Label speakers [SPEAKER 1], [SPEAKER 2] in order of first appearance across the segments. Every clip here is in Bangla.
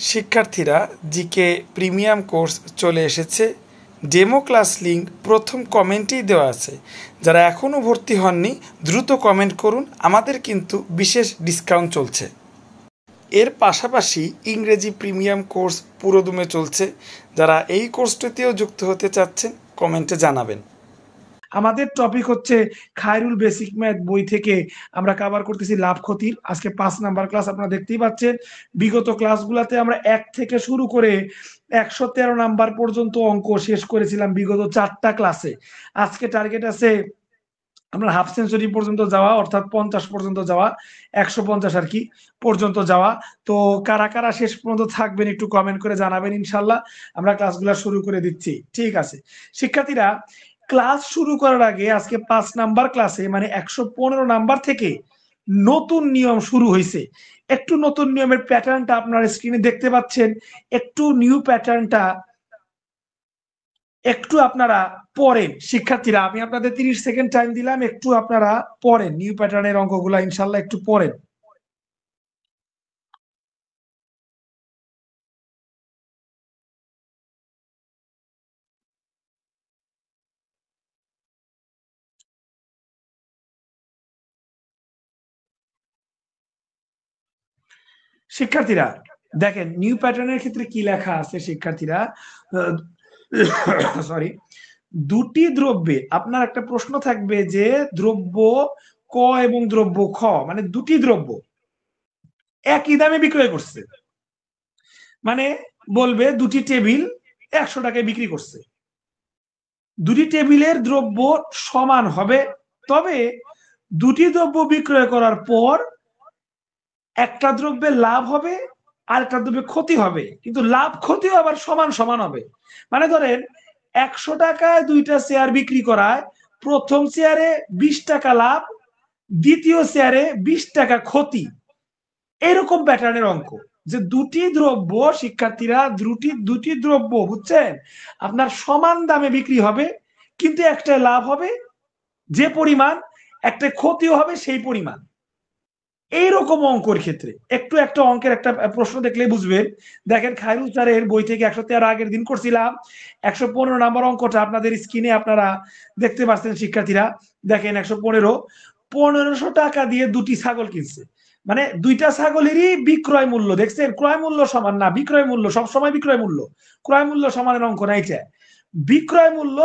[SPEAKER 1] শিক্ষার্থীরা জিকে প্রিমিয়াম কোর্স চলে এসেছে। ডেমো ক্লাস লিঙ্ক প্রথম কমেন্টেই দেওয়া আছে। যারা এখনও ভর্তি হননি দ্রুত কমেন্ট করুন, আমাদের কিন্তু বিশেষ ডিসকাউন্ট চলছে। এর পাশাপাশি ইংরেজি প্রিমিয়াম কোর্স পুরোদমে চলছে। যারা এই কোর্সটিতেও যুক্ত হতে চাচ্ছেন কমেন্টে জানাবেন। আমাদের টপিক হচ্ছে খায়রুল বেসিক ম্যাথ বই থেকে আমরা কভার করতেছি লাভ ক্ষতির। আজকে 5 নাম্বার ক্লাস আপনারা দেখতেই পাচ্ছেন। বিগত ক্লাসগুলোতে আমরা 1 থেকে শুরু করে 113 নাম্বার পর্যন্ত অঙ্ক শেষ করেছিলাম বিগত 4টা ক্লাসে। আজকে টার্গেট আছে আমরা হাফ সেঞ্চুরি পর্যন্ত যাওয়া, অর্থাৎ 50 পর্যন্ত যাওয়া, 150 আর কি পর্যন্ত যাওয়া। তো কারা কারা শেষ পর্যন্ত থাকবেন একটু কমেন্ট করে জানাবেন। ইনশাল্লাহ আমরা ক্লাসগুলো শুরু করে দিচ্ছি। ঠিক আছে শিক্ষার্থীরা, ক্লাস শুরু করার আগে আজকে 5 নাম্বার ক্লাসে মানে 115 নাম্বার থেকে নতুন নিয়ম শুরু হয়েছে। একটু নতুন নিয়মের প্যাটার্নটা আপনারা স্ক্রিনে দেখতে পাচ্ছেন। একটু নিউ প্যাটার্নটা একটু আপনারা পড়েন শিক্ষার্থীরা। আমি আপনাদের 30 সেকেন্ড টাইম দিলাম, একটু আপনারা পড়েন নিউ প্যাটার্নের অঙ্কগুলো ইনশাল্লাহ একটু পড়েন। শিক্ষার্থীরা দেখেন নিউ প্যাটার্নের ক্ষেত্রে কি লেখা আছে শিক্ষার্থীরা, সরি, দুটি দ্রব্যে আপনার একটা প্রশ্ন থাকবে যে দ্রব্য ক এবং দ্রব্য খ মানে দুটি দ্রব্য একই দামে বিক্রয় করছে, মানে বলবে দুটি টেবিল 100 টাকায় বিক্রি করছে। দুটি টেবিলের দ্রব্য সমান হবে, তবে দুটি দ্রব্য বিক্রয় করার পর একটা দ্রব্যের লাভ হবে আর একটা দ্রব্যের ক্ষতি হবে, কিন্তু লাভ ক্ষতিও আবার সমান সমান হবে। মানে ধরেন 100 টাকায় দুইটা শেয়ার বিক্রি করায় প্রথম শেয়ারে 20 টাকা লাভ, দ্বিতীয় শেয়ারে 20 টাকা ক্ষতি। এরকম প্যাটার্নের অঙ্ক যে দুটি দ্রব্য শিক্ষার্থীরা দুটি দ্রব্য বুঝছেন আপনার সমান দামে বিক্রি হবে, কিন্তু একটা লাভ হবে যে পরিমাণ, একটা ক্ষতিও হবে সেই পরিমাণ। এইরকম অঙ্কের ক্ষেত্রে একটু একটা অঙ্কের একটা প্রশ্ন দেখলে বুঝবেন। দেখেন খায়রুল স্যারের বই থেকে 113 আগের দিন করছিলাম, 115 নাম্বার অঙ্কটা আপনাদের স্ক্রিনে আপনারা দেখতে পাচ্ছেন শিক্ষার্থীরা। দেখেন 115 টাকা দিয়ে দুটি ছাগল কিনছে, মানে দুইটা ছাগলেরই বিক্রয় মূল্য দেখছেন, ক্রয় মূল্য সমান না, বিক্রয় মূল্য সবসময় বিক্রয় মূল্য, ক্রয় মূল্য সমানের অঙ্ক না এটা। বিক্রয় মূল্য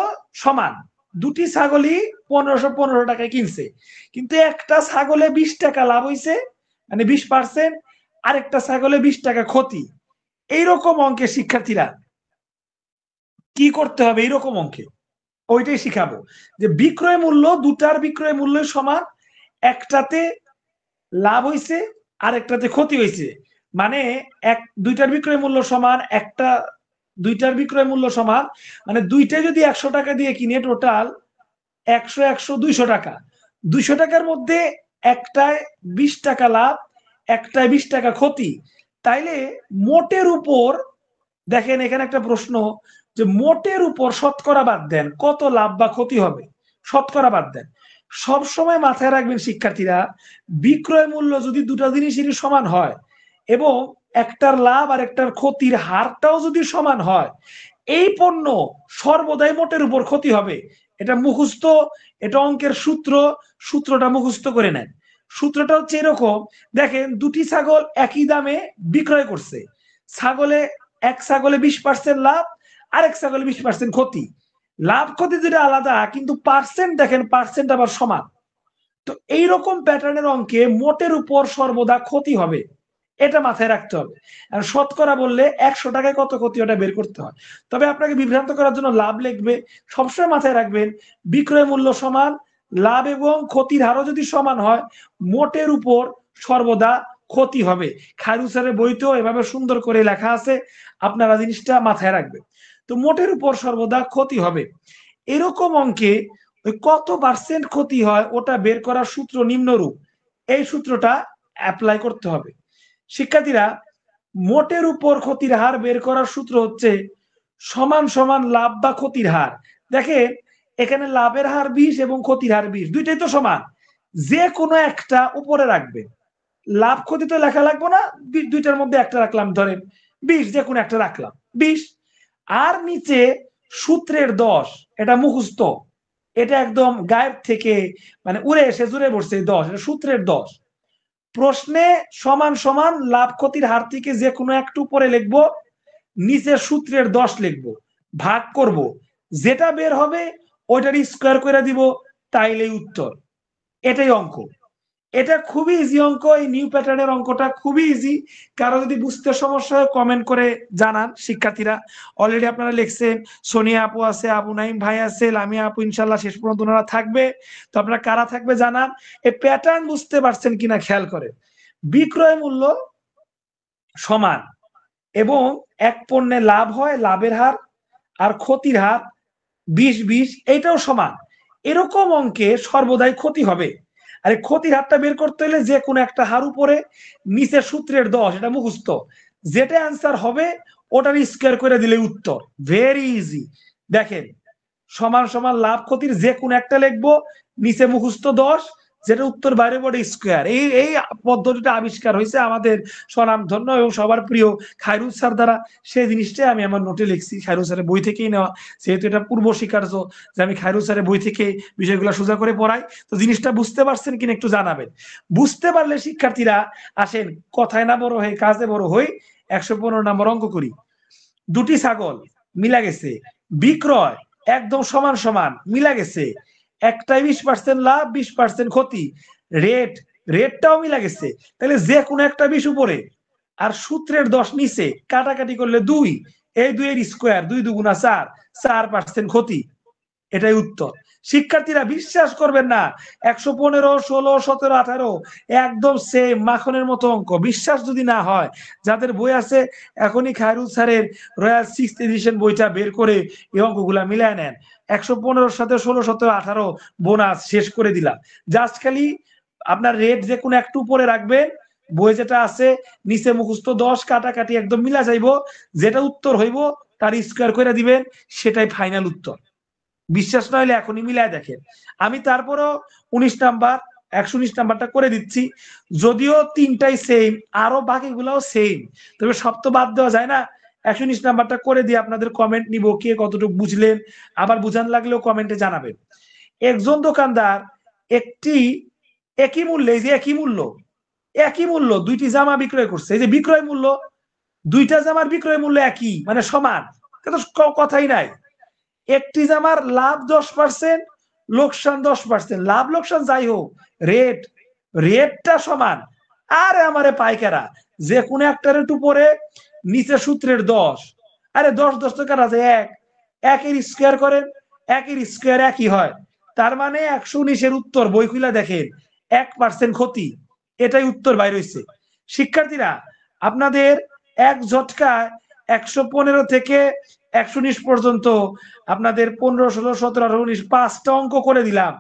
[SPEAKER 1] সমান, দুটি ছাগলই 1515 টাকায় কিনছে, কিন্তু একটা ছাগলে 20 টাকা লাভ হয়েছে মানে 20%, আরেকটা ছাগলে 20 টাকা ক্ষতি। এইরকম অঙ্কে শিক্ষার্থীরা কি করতে হবে, এইরকম অঙ্কে ওইটাই শিখাবো যে বিক্রয় মূল্য দুটার বিক্রয় মূল্য সমান, একটাতে লাভ হয়েছে আর একটাতে ক্ষতি হয়েছে, মানে দুইটার বিক্রয় মূল্য সমান, দুইটার বিক্রয় মূল্য সমান, মানে দুইটাই যদি 100 টাকা দিয়ে কিনে টোটাল 100 100 200 টাকা, 200 টাকার মধ্যে একটায় 20 টাকা লাভ, একটায় 20 টাকা ক্ষতি। তাইলে মোটের উপর দেখেন এখানে একটা প্রশ্ন যে মোটের উপর শতকরা বাদ দেন কত লাভ বা ক্ষতি হবে, শতকরা বাদ দেন। সব সময় মাথায় রাখবেন শিক্ষার্থীরা, বিক্রয় মূল্য যদি দুটো জিনিসেরই সমান হয় এবং একটার লাভ আর একটার ক্ষতির হারটাও যদি সমান হয়, এই পণ্য সর্বদাই মোটের উপর ক্ষতি হবে। এটা মুখস্থ, এটা অঙ্কের সূত্রটা মুখস্থ করে নেন। সূত্রটা হচ্ছে এরকম, দেখেন দুটি ছাগল একই দামে বিক্রয় করছে, এক ছাগলে 20% লাভ, আরেক ছাগলে 20% ক্ষতি। লাভ ক্ষতি দুটো আলাদা, কিন্তু পার্সেন্ট দেখেন পার্সেন্ট আবার সমান। তো এইরকম প্যাটার্নের অঙ্কে মোটের উপর সর্বদা ক্ষতি হবে, এটা মাথায় রাখতে হবে। আর শতকরা বললে 100 টাকায় কত ক্ষতি ওটা বের করতে হয়। তবে আপনাকে বিভ্রান্ত করার জন্য লাভ লিখবে, সবসময় মাথায় রাখবেন বিক্রয় মূল্য সমান, লাভ এবং ক্ষতির হারও যদি সমান হয় মোটের উপর সর্বদা ক্ষতি হবে। খায়রুল স্যারের বইতেও এভাবে সুন্দর করে লেখা আছে, আপনারা জিনিসটা মাথায় রাখবেন। তো মোটের উপর সর্বদা ক্ষতি হবে। এরকম অঙ্কে কত পার্সেন্ট ক্ষতি হয় ওটা বের করার সূত্র নিম্নরূপ, এই সূত্রটা অ্যাপ্লাই করতে হবে। শিক্ষার্থীরা মোটের উপর ক্ষতির হার বের করার সূত্র হচ্ছে সমান সমান লাভ বা ক্ষতির হার। দেখেন এখানে লাভের হার 20 এবং ক্ষতির হার 20, দুইটাই তো সমান, যে কোনো একটা উপরে রাখবে, লাভ ক্ষতি তো লেখা লাগবে না, দুইটার মধ্যে একটা রাখলাম ধরেন 20 যে কোনো একটা রাখলাম 20। আর নিচে সূত্রের 10, এটা মুখস্থ, এটা একদম গায়েব থেকে মানে উড়ে এসে জুড়ে পড়ছে 10, এটা সূত্রের 10। প্রশ্নে সমান সমান লাভ ক্ষতির হার থেকে যে কোনো একটু উপরে লিখবো, নিচের সূত্রের 10 লিখবো, ভাগ করব, যেটা বের হবে ওইটার স্কোয়ার করে দিব, তাইলেই উত্তর। এটাই অঙ্ক। এটা খুবই ইজি অঙ্ক, এই নিউ প্যাটার্নের অঙ্কটা খুবই ইজি। কারো যদি বুঝতে সমস্যা হয় কমেন্ট করে জানান। শিক্ষার্থীরা অলরেডি আপনারা লিখছেন, সোনিয়া আপু আছে, আবু নাইম ভাই আছে, লামিয়া আপু ইনশাল্লাহ শেষ পর্যন্ত ওনারা থাকবে। তো আপনারা কারা থাকবে জানান। এই প্যাটার্ন বুঝতে পারছেন কিনা খেয়াল করে। বিক্রয় মূল্য সমান এবং এক পণ্যে লাভ হয়, লাভের হার আর ক্ষতির হার 20-20, এইটাও সমান। এরকম অঙ্কে সর্বদাই ক্ষতি হবে। আর এই ক্ষতির হারটা বের করতে হলে যে কোনো একটা হার উপরে, নিচের সূত্রের 10, এটা মুখস্থ, যেটা অ্যান্সার হবে ওটার স্কোয়ার করে দিলে উত্তর। Very easy. দেখেন, সমান সমান লাভ ক্ষতির যে কোনো একটা লিখবো, নিচে মুখস্থ 10, যেটা উত্তর বাইরে বোর্ডে স্কোয়ার। এই এই পদ্ধতিটা আবিষ্কার হয়েছে আমাদের স্বনামধন্য এবং সবার প্রিয় খায়রুল স্যার দ্বারা। সেই জিনিসটাই আমি আমার নোটে লিখছি, খায়রুল স্যারের বই থেকেই নেওয়া। যেহেতু এটা পূর্ব স্বীকার্য যে আমি খায়রুল স্যারের বই থেকে বিষয়গুলো সোজা করে পড়াই। তো জিনিসটা বুঝতে পারছেন কিনা একটু জানাবেন। বুঝতে পারলে শিক্ষার্থীরা আসেন, কথায় না বড় হয়ে কাজে বড় হই। 115 নম্বর অঙ্ক করি। দুটি ছাগল মিলা গেছে, বিক্রয় একদম সমান সমান মিলা গেছে, একটাই 20% লাভ 20% ক্ষতি, রেটটাও মিলা গেছে, তাহলে যে কোনো একটা 20 উপরে আর সূত্রের 10 নিচে, কাটাকাটি করলে 2, এই 2 এর স্কোয়ার, 2 2 4, 4% ক্ষতি, এটাই উত্তর। শিক্ষার্থীরা বিশ্বাস করবেন না, 115, 16, 17, 18 একদম সেম মাখনের মতো অঙ্ক। বিশ্বাস যদি না হয়, যাদের বই আছে এখনই খায়রুল স্যারের রয়্যাল 6th এডিশন বইটা বের করে এই অঙ্কগুলা মিলায় নেন। 115 সাথে 16, 17, 18 বোনাস শেষ করে দিলাম। জাস্ট খালি আপনার রেট যে কোনো একটু উপরে রাখবেন, বই যেটা আছে নিচে মুখস্থ 10, কাটাকাটি একদম মিলা যাইব, যেটা উত্তর হইব তার স্কোয়ার করে দিবেন, সেটাই ফাইনাল উত্তর। বিশ্বাস না হলে এখনই মিলায় দেখেন। আমি তারপরও 19 নাম্বার 119 নাম্বারটা করে দিচ্ছি, যদিও তিনটাই সেম, আরো বাকিগুলোও সেম, তবে সব তো বাদ দেওয়া যায় না। 119 নাম্বারটা করে দিয়ে আপনাদের কমেন্ট নিব, কে কতটুকু বুঝলেন, আবার বুঝান লাগলেও কমেন্টে জানাবেন। একজন দোকানদার একটি একই মূল্যে, এই যে একই মূল্য দুইটি জামা বিক্রয় করছে। এই যে বিক্রয় মূল্য, দুইটা জামার বিক্রয় মূল্য একই মানে সমান, কথাই নাই। একটি জামার লাভ 10%, লোকসান 10%, লাভ লোকসান যাই হোক, রেটটা সমান। আরে আমারে পাইকারা, যে কোনো একটা রেট উপরে, নিচে সূত্রের 10, আরে 10 তো কাটা যায় এক, একের স্কোয়ার করেন, একের স্কোয়ার একই হয়। তার মানে 119-এর উত্তর, বই খুলে দেখেন, 1% ক্ষতি, এটাই উত্তর বাইর হইছে। শিক্ষার্থীরা আপনাদের এক ঝটকায় 115 থেকে 119 পর্যন্ত আপনাদের 15, 16, 17, 18, 19 5টা অঙ্ক করে দিলাম।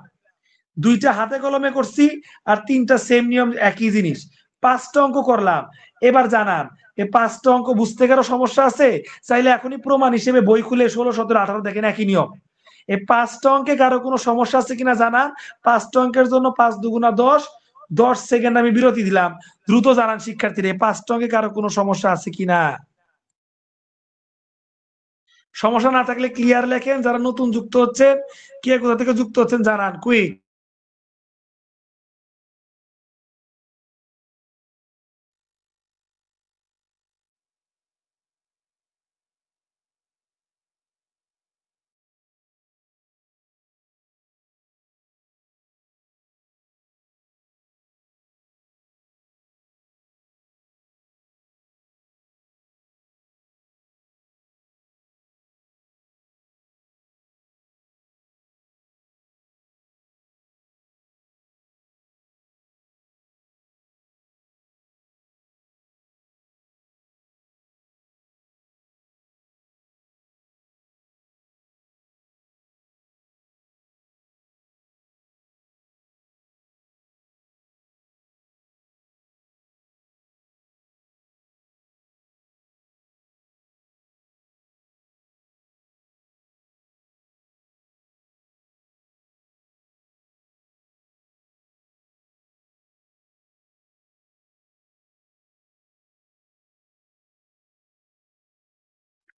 [SPEAKER 1] দুইটা হাতে কলমে করছি আর তিনটা সেম নিয়ম, একই জিনিস, 5টা অঙ্ক করলাম। এবার জানান, এই 5টা অঙ্ক বুঝতে কারো সমস্যা আছে? চাইলে এখনই প্রমাণ হিসেবে বই খুলে 16, 17, 18 দেখেন, একই নিয়ম। এই 5টা অঙ্কে কারো কোনো সমস্যা আছে কিনা জানান। 5টা অঙ্কের জন্য 5 2 10, 10 সেকেন্ড আমি বিরতি দিলাম, দ্রুত জানান শিক্ষার্থীরা, এই 5টা অঙ্কে কারো কোনো সমস্যা আছে কিনা। সমস্যা না থাকলে ক্লিয়ার লেখেন। যারা নতুন যুক্ত হচ্ছেন, কে কোথা থেকে যুক্ত হচ্ছেন জানান, কুইক।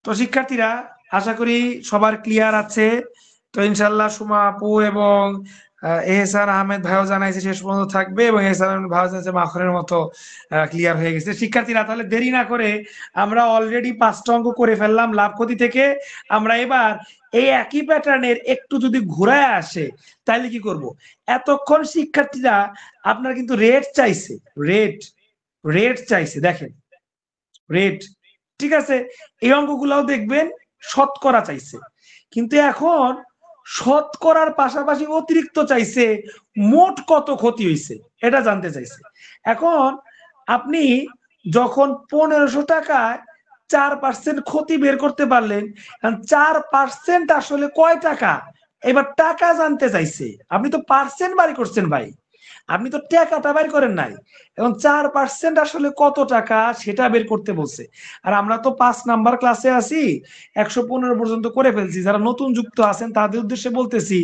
[SPEAKER 1] তো শিক্ষার্থীরা আশা করি সবার ক্লিয়ার আছে। তো ইনশাল্লাহ সুমা আপু এবং এহসান আহমেদ ভাইও জানাইছে শেষ পর্যন্ত থাকবে, এবং এহসান আহমেদ ভাইও জানাইছে মাখনের মতো ক্লিয়ার হয়ে গেছে। শিক্ষার্থীরা তাহলে দেরি না করে আমরা অলরেডি 5টা অঙ্ক করে ফেললাম লাভ ক্ষতি থেকে। আমরা এবার এই একই প্যাটার্নের একটু যদি ঘুরায় আসে তাহলে কি করব? এতক্ষণ শিক্ষার্থীরা আপনারা কিন্তু রেট চাইছে, রেট রেট চাইছে, দেখেন রেট, ঠিক আছে। এই অঙ্কগুলাও দেখবেন শতকরা চাইছে, কিন্তু এখন শতকরার পাশাপাশি অতিরিক্ত চাইছে মোট কত ক্ষতি হয়েছে এটা জানতে চাইছে। এখন আপনি যখন 1500 টাকায় 4% ক্ষতি বের করতে পারলেন, 4% আসলে কয় টাকা, এবার টাকা জানতে চাইছে। আপনি তো পার্সেন্ট বাড়ি করছেন ভাই, আপনি তো টাকাটা বের করেন নাই। এবং 4% আসলে কত টাকা সেটা বের করতে বলছে। আর আমরা তো 5 নাম্বার ক্লাসে আছি, 115 পর্যন্ত করে ফেলছি। যারা নতুন যুক্ত আছেন তাদের উদ্দেশ্যে বলতেছি,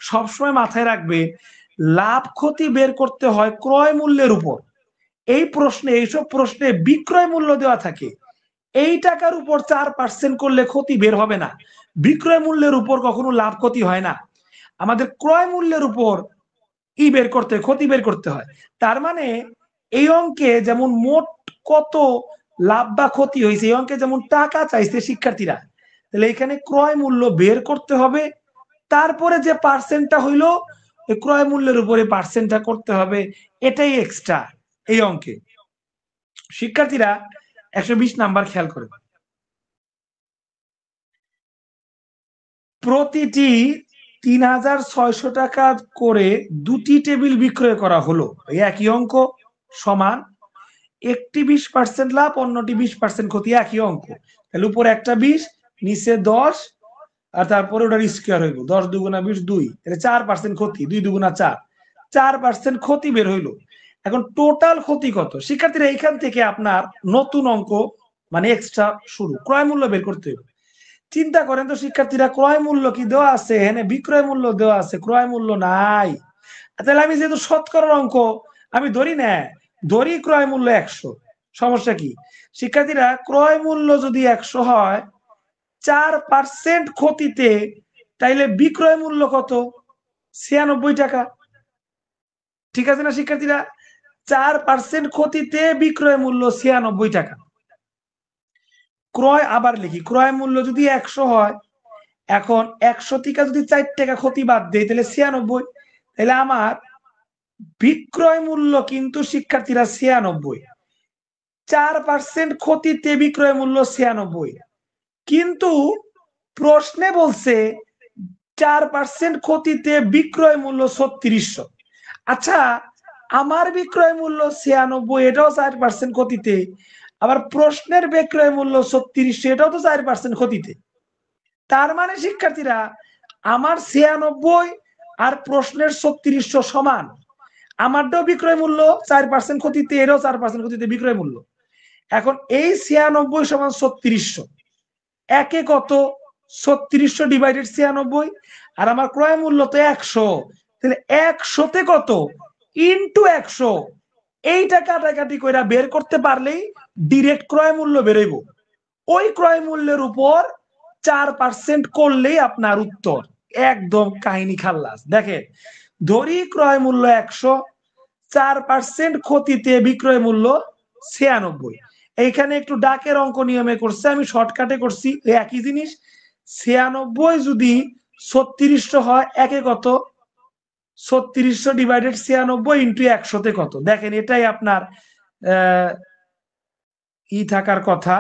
[SPEAKER 1] সবসময় মাথায় রাখবে লাভ ক্ষতি বের করতে হয় ক্রয় মূল্যের উপর। এই প্রশ্নে, এইসব প্রশ্নে বিক্রয় মূল্য দেওয়া থাকে। এই টাকার উপর 4% করলে ক্ষতি বের হবে না। বিক্রয় মূল্যের উপর কখনো লাভ ক্ষতি হয় না। আমাদের ক্রয় মূল্যের উপর বের করতে, ক্ষতি বের করতে হয়। তার মানে এই অঙ্কে যেমন মোট কত লাভ বা ক্ষতি হয়েছে, এই অঙ্কে যেমন টাকা চাইছে শিক্ষার্থীরা, তাহলে এখানে ক্রয় মূল্য বের করতে হবে, তারপরে যে পার্সেন্টটা হইলো ক্রয় মূল্যের উপরে পার্সেন্টটা করতে হবে। এটাই এক্সট্রা এই অঙ্কে। শিক্ষার্থীরা 120 নাম্বার খেয়াল করে, প্রতিটি 3600 টাকা করে দুটি টেবিল বিক্রয় করা হলো। একই অঙ্ক, সমান, একটি 20% লাভ, অন্যটি 20% ক্ষতি, একই অঙ্ক। তাহলে উপরে একটা 20, নিচে 10, আর তারপরে ওটার স্কোয়ার হইব। 10 দুগুণা 20 2, তাহলে 4% ক্ষতি, 2 দুগুণা 4, 4% ক্ষতি বের হইলো। এখন টোটাল ক্ষতি কত? শিক্ষার্থীরা এইখান থেকে আপনার নতুন অঙ্ক মানে এক্সট্রা শুরু, ক্রয় মূল্য বের করতে হবে। চিন্তা করেন তো শিক্ষার্থীরা, ক্রয় মূল্য কি দেওয়া আছে? হ্যাঁ, বিক্রয় মূল্য দেওয়া আছে, ক্রয় মূল্য নাই। তাহলে আমি যেহেতু শতকরার অঙ্ক, আমি ধরি না, ধরি ক্রয় মূল্য 100। সমস্যা কি শিক্ষার্থীরা? ক্রয় মূল্য যদি 100 হয়, 4% ক্ষতিতে, তাইলে বিক্রয় মূল্য কত? 96 টাকা। ঠিক আছে না শিক্ষার্থীরা? 4% ক্ষতিতে বিক্রয় মূল্য 96 টাকা। ক্রয়, আবার লিখি, ক্রয় মূল্য যদি 100 হয়, এখন 100 থেকে যদি 4 টাকা ক্ষতি বাদ দেয় তাহলে 96। তাহলে আমার বিক্রয় মূল্য কিন্তু শিক্ষার্থীরা 96, 4% ক্ষতিতে বিক্রয় মূল্য 96। কিন্তু প্রশ্নে বলছে 4% ক্ষতিতে বিক্রয় মূল্য 3600। আচ্ছা, আমার বিক্রয় মূল্য 96, এটাও 4% ক্ষতিতে, আবার প্রশ্নের বিক্রয় মূল্য 3600, এটাও তো 4% ক্ষতিতে। তার মানে শিক্ষার্থীরা আমার 96 আর প্রশ্নের 3600 সমান। আমারটাও বিক্রয় মূল্য 4% ক্ষতিতে, এরও 4% ক্ষতিতে বিক্রয় মূল্য। এখন এই 96 সমান 3600, একে কত? 3600 ডিভাইডেড 96, আর আমার ক্রয় মূল্য তো 100, তাহলে 100তে কত ইন্টু 100। এইটা কাটাকাটি করে বের করতে পারলেই ডিরেক্ট ক্রয় মূল্য বেরোইব। ওই ক্রয় মূল্যের উপর 4% করলেই আপনার উত্তর। একদম কাহিনী খাল্লাস। দেখেন, ধরি ক্রয় মূল্য 100, 4% ক্ষতিতে বিক্রয় মূল্য 96। এইখানে একটু ডাকের অঙ্ক নিয়মে করছে, আমি শর্টকাটে করছি। একই জিনিস, 96 যদি 3600 হয়, একে কত? 3600 ডিভাইডেড 96 ইন্টু 100তে কত? দেখেন, এটাই আপনার থাকার কথা।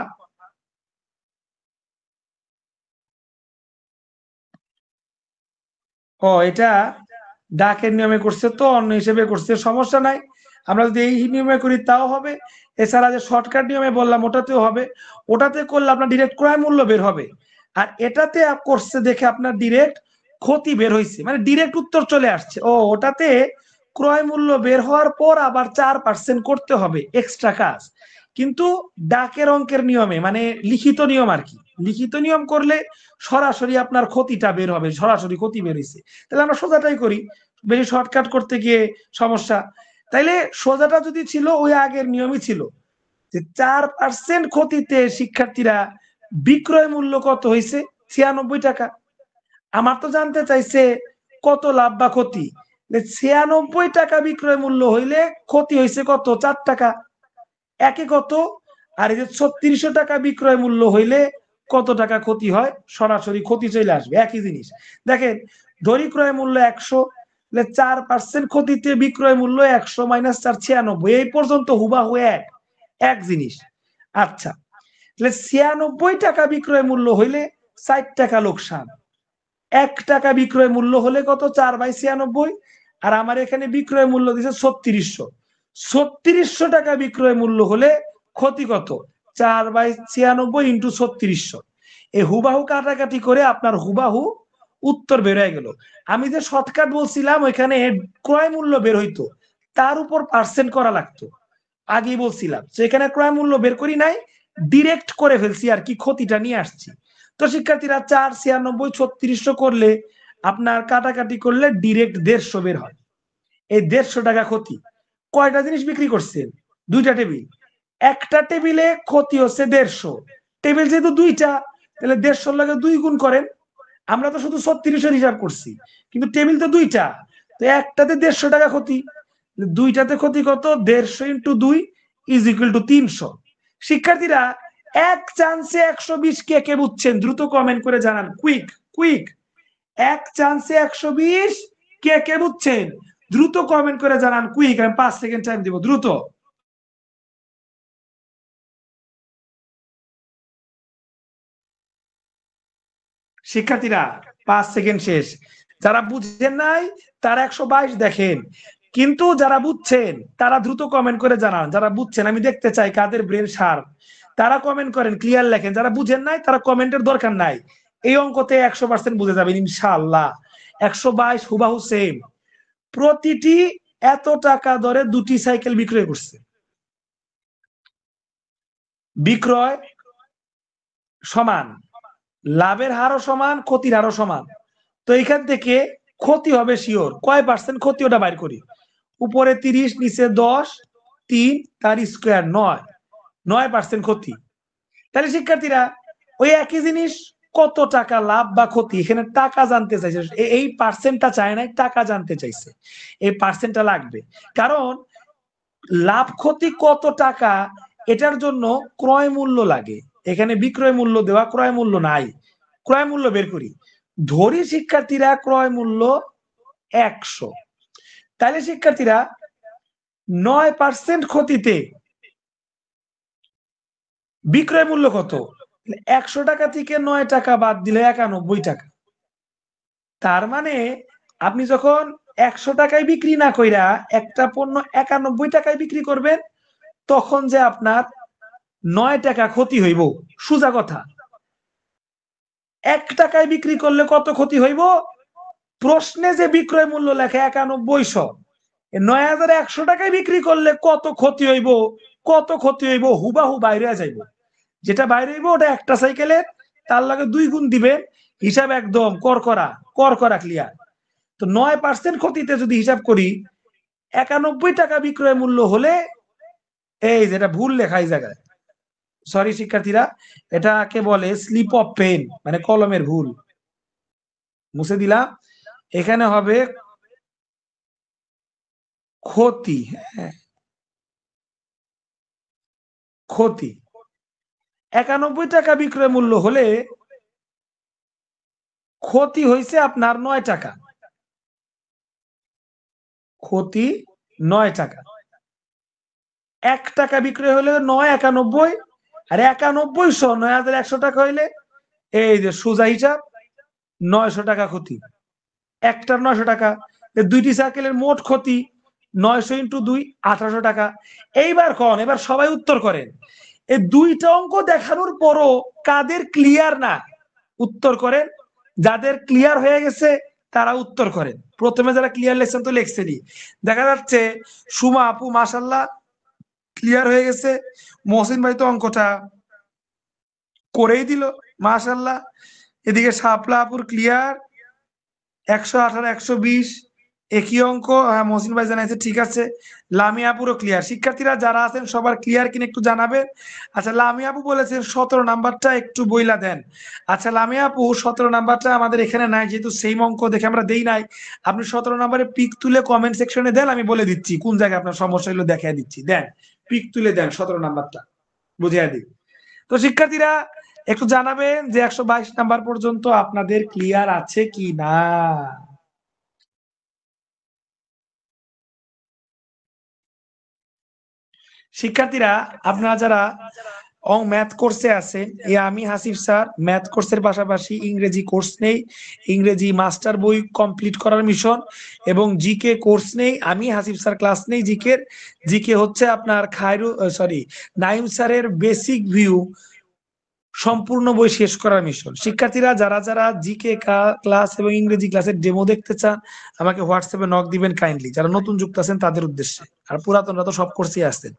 [SPEAKER 1] ও, এটা ডাকের নিয়মে করছে, তো অন্য হিসেবে করছে, সমস্যা নাই। আমরা যদি এই নিয়মে করি তাও হবে, এছাড়া যে শর্টকাট নিয়মে বললাম ওটাতেও হবে। ওটাতে করলে আপনার ডিরেক্ট ক্রয় মূল্য বের হবে, আর এটাতে করছে দেখে আপনার ডিরেক্ট ক্ষতি বের হয়েছে, মানে ডিরেক্ট উত্তর চলে আসছে। ও, ওটাতে ক্রয় মূল্য বের হওয়ার পর আবার 4% করতে হবে, এক্সট্রা কাজ। কিন্তু ডাকের অঙ্কের নিয়মে, মানে লিখিত নিয়ম আর কি, লিখিত নিয়ম করলে সরাসরি আপনার ক্ষতিটা বের হবে, সরাসরি ক্ষতি বের হয়েছে। তাহলে আমরা সোজাটাই করি, বেশি শর্টকাট করতে গিয়ে সমস্যা। তাইলে সোজাটা যদি ছিল, ওই আগের নিয়মই ছিল যে 4% ক্ষতিতে শিক্ষার্থীরা বিক্রয় মূল্য কত হয়েছে? 96 টাকা। আমার তো জানতে চাইছে কত লাভ বা ক্ষতি। 96 টাকা বিক্রয় মূল্য হইলে ক্ষতি হয়েছে কত? 4 টাকা। একে কত? আর এই যে 3600 টাকা বিক্রয় মূল্য হইলে কত টাকা ক্ষতি হয়? সরাসরি ক্ষতি চলে আসবে, একই জিনিস। দেখেন, ধরি ক্রয় মূল্য 100, 4% ক্ষতিতে বিক্রয় মূল্য 100 মাইনাস 4 96। এই পর্যন্ত হুবাহু এক জিনিস। আচ্ছা, তাহলে 96 টাকা বিক্রয় মূল্য হইলে 60 টাকা লোকসান। 1 টাকা বিক্রয় মূল্য হলে কত? 4/96। আর আমার এখানে বিক্রয় মূল্য দিছে 3600। 3600 টাকা বিক্রয় মূল্য হলে ক্ষতি কত? 4/96 ইন্টু 3600। এই হুবাহু কাটাকাটি করে আপনার হুবাহু উত্তর বের হয়ে গেল। আমি যে শর্টকাট বলছিলাম ওইখানে ক্রয় মূল্য বের হইতো, তার উপর পার্সেন্ট করা লাগতো, আগেই বলছিলাম। সেখানে ক্রয় মূল্য বের করি নাই, ডিরেক্ট করে ফেলছি আর কি, ক্ষতিটা নিয়ে আসছি। তো শিক্ষার্থীরা 496 3600 করলে আপনার কাটাকাটি করলে ডিরেক্ট 150 বের হয়। এই 150 টাকা ক্ষতি। কয়টা জিনিস বিক্রি করছেন? 2টা টেবিল। একটা টেবিলে ক্ষতি হচ্ছে 150। টেবিল যেহেতু 2টা, তাহলে 150 লাগে 2 গুণ করেন। আমরা তো শুধু 3600 হিসাব করছি, কিন্তু টেবিল তো 2টা, তো একটাতে 150 টাকা ক্ষতি। 2টাতে ক্ষতি কত? 150 ইন্টু 2 ইজ ইকুয়াল টু 300। শিক্ষার্থীরা, এক চান্সে 120 কে কে বুঝছেন? দ্রুত কমেন্ট করে জানান, কুইক কুইক। এক চান্সে 120 কে কে বুঝছেন? দ্রুত কমেন্ট করে জানান, কুইক। আমি 5 সেকেন্ড টাইম দিব, দ্রুত। শিক্ষার্থীরা, 5 সেকেন্ড শেষ। যারা বুঝেন নাই তারা 122 দেখেন, কিন্তু যারা বুঝছেন তারা দ্রুত কমেন্ট করে জানান। যারা বুঝছেন আমি দেখতে চাই কাদের ব্রেন শার্প, তারা কমেন্ট করেন, ক্লিয়ার লেখেন। যারা বুঝেন নাই তারা কমেন্টের দরকার নাই। এই অঙ্কতে 100% বুঝে যাবেন ইনশাআল্লাহ। 122 হুবাহু সেম। প্রতিটি এত টাকা দরে 2টি সাইকেল বিক্রয় করছে। বিক্রয় সমান, লাভের হারও সমান, ক্ষতির হারও সমান। তো এখান থেকে ক্ষতি হবে শিওর। কয় পার্সেন্ট ক্ষতি ওটা বাইর করি। উপরে 30, নিচে 10, 3 তার স্কোয়ার 9, 9% ক্ষতি। তাহলে শিক্ষার্থীরা, ওই একই জিনিস, কত টাকা লাভ বা ক্ষতি, এখানে টাকা জানতে চাইছে। এই পার্সেন্টটা চায় নাই, টাকা জানতে চাইছে। এই পার্সেন্টটা লাগবে, কারণ লাভ ক্ষতি কত টাকা, এটার জন্য ক্রয় মূল্য লাগে। এখানে বিক্রয় মূল্য দেওয়া, ক্রয় মূল্য নাই। ক্রয় মূল্য বের করি। ধরি শিক্ষার্থীরা ক্রয় মূল্য 100। তাহলে শিক্ষার্থীরা, 9% ক্ষতিতে বিক্রয় মূল্য কত? 100 টাকা থেকে 9 টাকা বাদ দিলে 91 টাকা। তার মানে আপনি যখন 100 টাকায় বিক্রি না কইরা একটা পণ্য 91 টাকায় বিক্রি করবেন, তখন যে আপনার 9 টাকা ক্ষতি হইব। সোজা কথা। 1 টাকায় বিক্রি করলে কত ক্ষতি হইব? প্রশ্নে যে বিক্রয় মূল্য লেখা 9100, 9100 টাকায় বিক্রি করলে কত ক্ষতি হইব, কত ক্ষতি হইব হুবাহু বাইরে যাইব। যেটা বাইরে হইব ওটা একটা সাইকেলের, তার লাগে 2 গুণ দিবেন। হিসাব একদম কর করা ক্লিয়ার। তো 9% ক্ষতিতে যদি হিসাব করি, 91 টাকা বিক্রয় মূল্য হলে, এই যেটা ভুল লেখা এই জায়গায়, সরি শিক্ষার্থীরা, এটাকে বলে স্লিপ অফ পেন, মানে কলমের ভুল, মুছে দিলাম। এখানে হবে ক্ষতি। হ্যাঁ, ক্ষতি। 91 টাকা বিক্রয় মূল্য হলে ক্ষতি হয়েছে আপনার 9 টাকা। ক্ষতি 9 টাকা। 1 টাকা বিক্রয় হলে 9 91, আর 9100 9100 টাকা হইলে, এই যে সোজা হিসাব, 900 টাকা ক্ষতি। একটার 900 টাকা। দুইটি সাইকেলের মোট ক্ষতি 900 ইন্টু 2 1800 টাকা। এবার সবাই উত্তর করেন। এই দুইটা অঙ্ক দেখানোর পরও কাদের ক্লিয়ার না, উত্তর করেন। যাদের ক্লিয়ার হয়ে গেছে তারা উত্তর করেন। প্রথমে যারা ক্লিয়ার লেখছেন তো লেখছেনই, দেখা যাচ্ছে সুমা আপু মাশাল্লাহ ক্লিয়ার হয়ে গেছে। মহসিন ভাই তো অঙ্কটা করেই দিল, মাশাল্লাহ। এদিকে শাপলা আপুর ক্লিয়ার, 118 120। একই অঙ্ক। হ্যাঁ, মহসিন ভাই জানাইছে, ঠিক আছে। লামিয়া পুরো ক্লিয়ার। শিক্ষার্থীরা যারা আছেন সবার ক্লিয়ার কিনা একটু জানাবেন। আচ্ছা, লামিয়া আপু বলেছেন 17 নাম্বারটা একটু বইলা দেন। আচ্ছা লামিয়া আপু, 17 নাম্বারটা আমাদের এখানে নাই, যেহেতু সেম অঙ্ক দেখে আমরা দেই নাই। আপনি 17 নাম্বারে পিক তুলে কমেন্ট সেকশনে দেন, আমি বলে দিচ্ছি কোন জায়গায় আপনার সমস্যা হলো, দেখাই দিচ্ছি। দেন, পিক তুলে দেন 17 নাম্বারটা, বুঝিয়ে দিই। তো শিক্ষার্থীরা একটু জানাবেন যে 122 নাম্বার পর্যন্ত আপনাদের ক্লিয়ার আছে কি না। শিক্ষার্থীরা আপনারা যারা ম্যাথ কোর্সে আছেন, আমি হাসিফ স্যার ম্যাথ কোর্সের পাশাপাশি ইংরেজি কোর্স নেই, ইংরেজি মাস্টার বই কমপ্লিট করার মিশন, এবং জিকে কোর্স নেই, আমি হাসিফ স্যার ক্লাস নেই জিকে। জিকে হচ্ছে আপনার নাইম স্যারের বেসিক ভিউ সম্পূর্ণ বই শেষ করার মিশন। শিক্ষার্থীরা যারা যারা জিকে ক্লাস এবং ইংরেজি ক্লাসের ডেমো দেখতে চান, আমাকে হোয়াটসঅ্যাপে নক দিবেন কাইন্ডলি, যারা নতুন যুক্ত আছেন তাদের উদ্দেশ্যে, আর পুরাতনরা তো সব কোর্সেই আসছেন।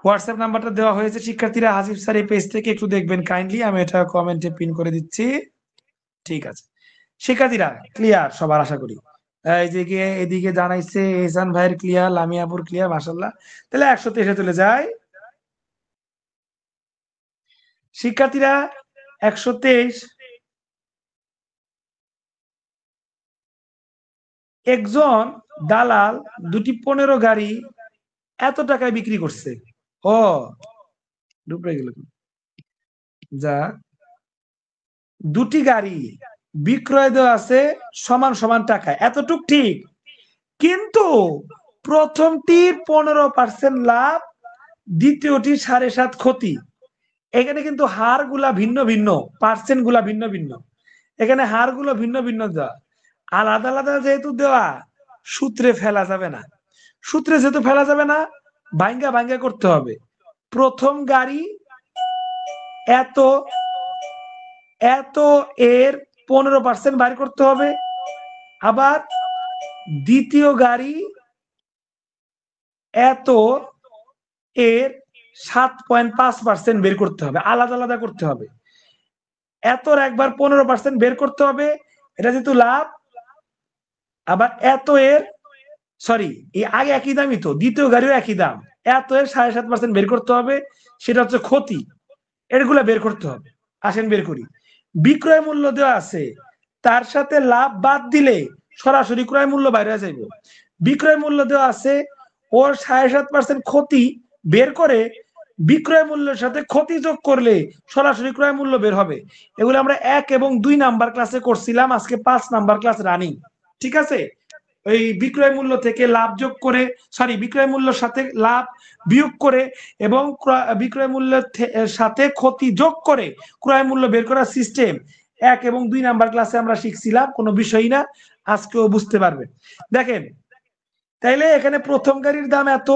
[SPEAKER 1] হোয়াটসঅ্যাপ নাম্বারটা দেওয়া হয়েছে শিক্ষার্থীরা, হাসিফ স্যার এই পেজ থেকে একটু দেখবেন কাইন্ডলি, আমি এটা কমেন্টে পিন করে দিচ্ছি। ঠিক আছে শিক্ষার্থীরা, ক্লিয়ার সবার আশা করি। এইদিকে এদিকে জানাইছে এহসান ভাইয়ের ক্লিয়ার, লামিয়াপুর ক্লিয়ার, মাশাআল্লাহ। তাহলে 123-এ চলে যায় শিক্ষার্থীরা। 123, একজন দালাল দুটি 15 গাড়ি এত টাকায় বিক্রি করছে। ও, ডুবে গেল যা, দুটি গাড়ি বিক্রয় দেওয়া আছে সমান সমান টাকায়, এতটুক ঠিক। কিন্তু প্রথমটির 15% লাভ, দ্বিতীয়টি 7.5 ক্ষতি। এখানে কিন্তু হার গুলা ভিন্ন ভিন্ন, পার্সেন্ট গুলা ভিন্ন ভিন্ন, এখানে হার গুলো ভিন্ন ভিন্ন দেওয়া, আলাদা আলাদা যেহেতু দেওয়া, সূত্রে ফেলা যাবে না। সূত্রে যেহেতু ফেলা যাবে না, ভাঙ্গা ভাঙ্গা করতে হবে। প্রথম গাড়ি এত, এত এর 15% বাইর করতে হবে। আবার দ্বিতীয় গাড়ি এত এর 7.5% বের করতে হবে, আলাদা আলাদা করতে হবে। এতর একবার 15% বের করতে হবে, এটা যেহেতু লাভ। আবার এত এর, সরি, এই আগে একই দামই তো, দ্বিতীয় গাড়িও একই দাম, এত এর 7.5% বের করতে হবে, সেটা হচ্ছে ক্ষতি। এগুলা বের করতে হবে। আসেন বের করি। বিক্রয় মূল্য দেওয়া আছে, তার সাথে লাভ বাদ দিলে সরাসরি ক্রয় মূল্য বাইরে যাইব। বিক্রয় মূল্য দেওয়া আছে, ওর 7.5% ক্ষতি বের করে বিক্রয় মূল্যের সাথে ক্ষতি যোগ করলে সরাসরি ক্রয় মূল্য বের হবে। এগুলো আমরা 1 এবং 2 নাম্বার ক্লাসে করছিলাম, আজকে 5 নাম্বার ক্লাস রানিং। ঠিক আছে, ওই বিক্রয় মূল্য থেকে লাভ যোগ করে, বিক্রয় মূল্যের সাথে লাভ বিয়োগ করে এবং বিক্রয় মূল্যের সাথে ক্ষতি যোগ করে ক্রয় মূল্য বের করার সিস্টেম 1 এবং 2 নাম্বার ক্লাসে আমরা শিখছিলাম, কোনো বিষয় না, আজকেও বুঝতে পারবেন। দেখেন, তাইলে এখানে প্রথম গাড়ির দাম এত,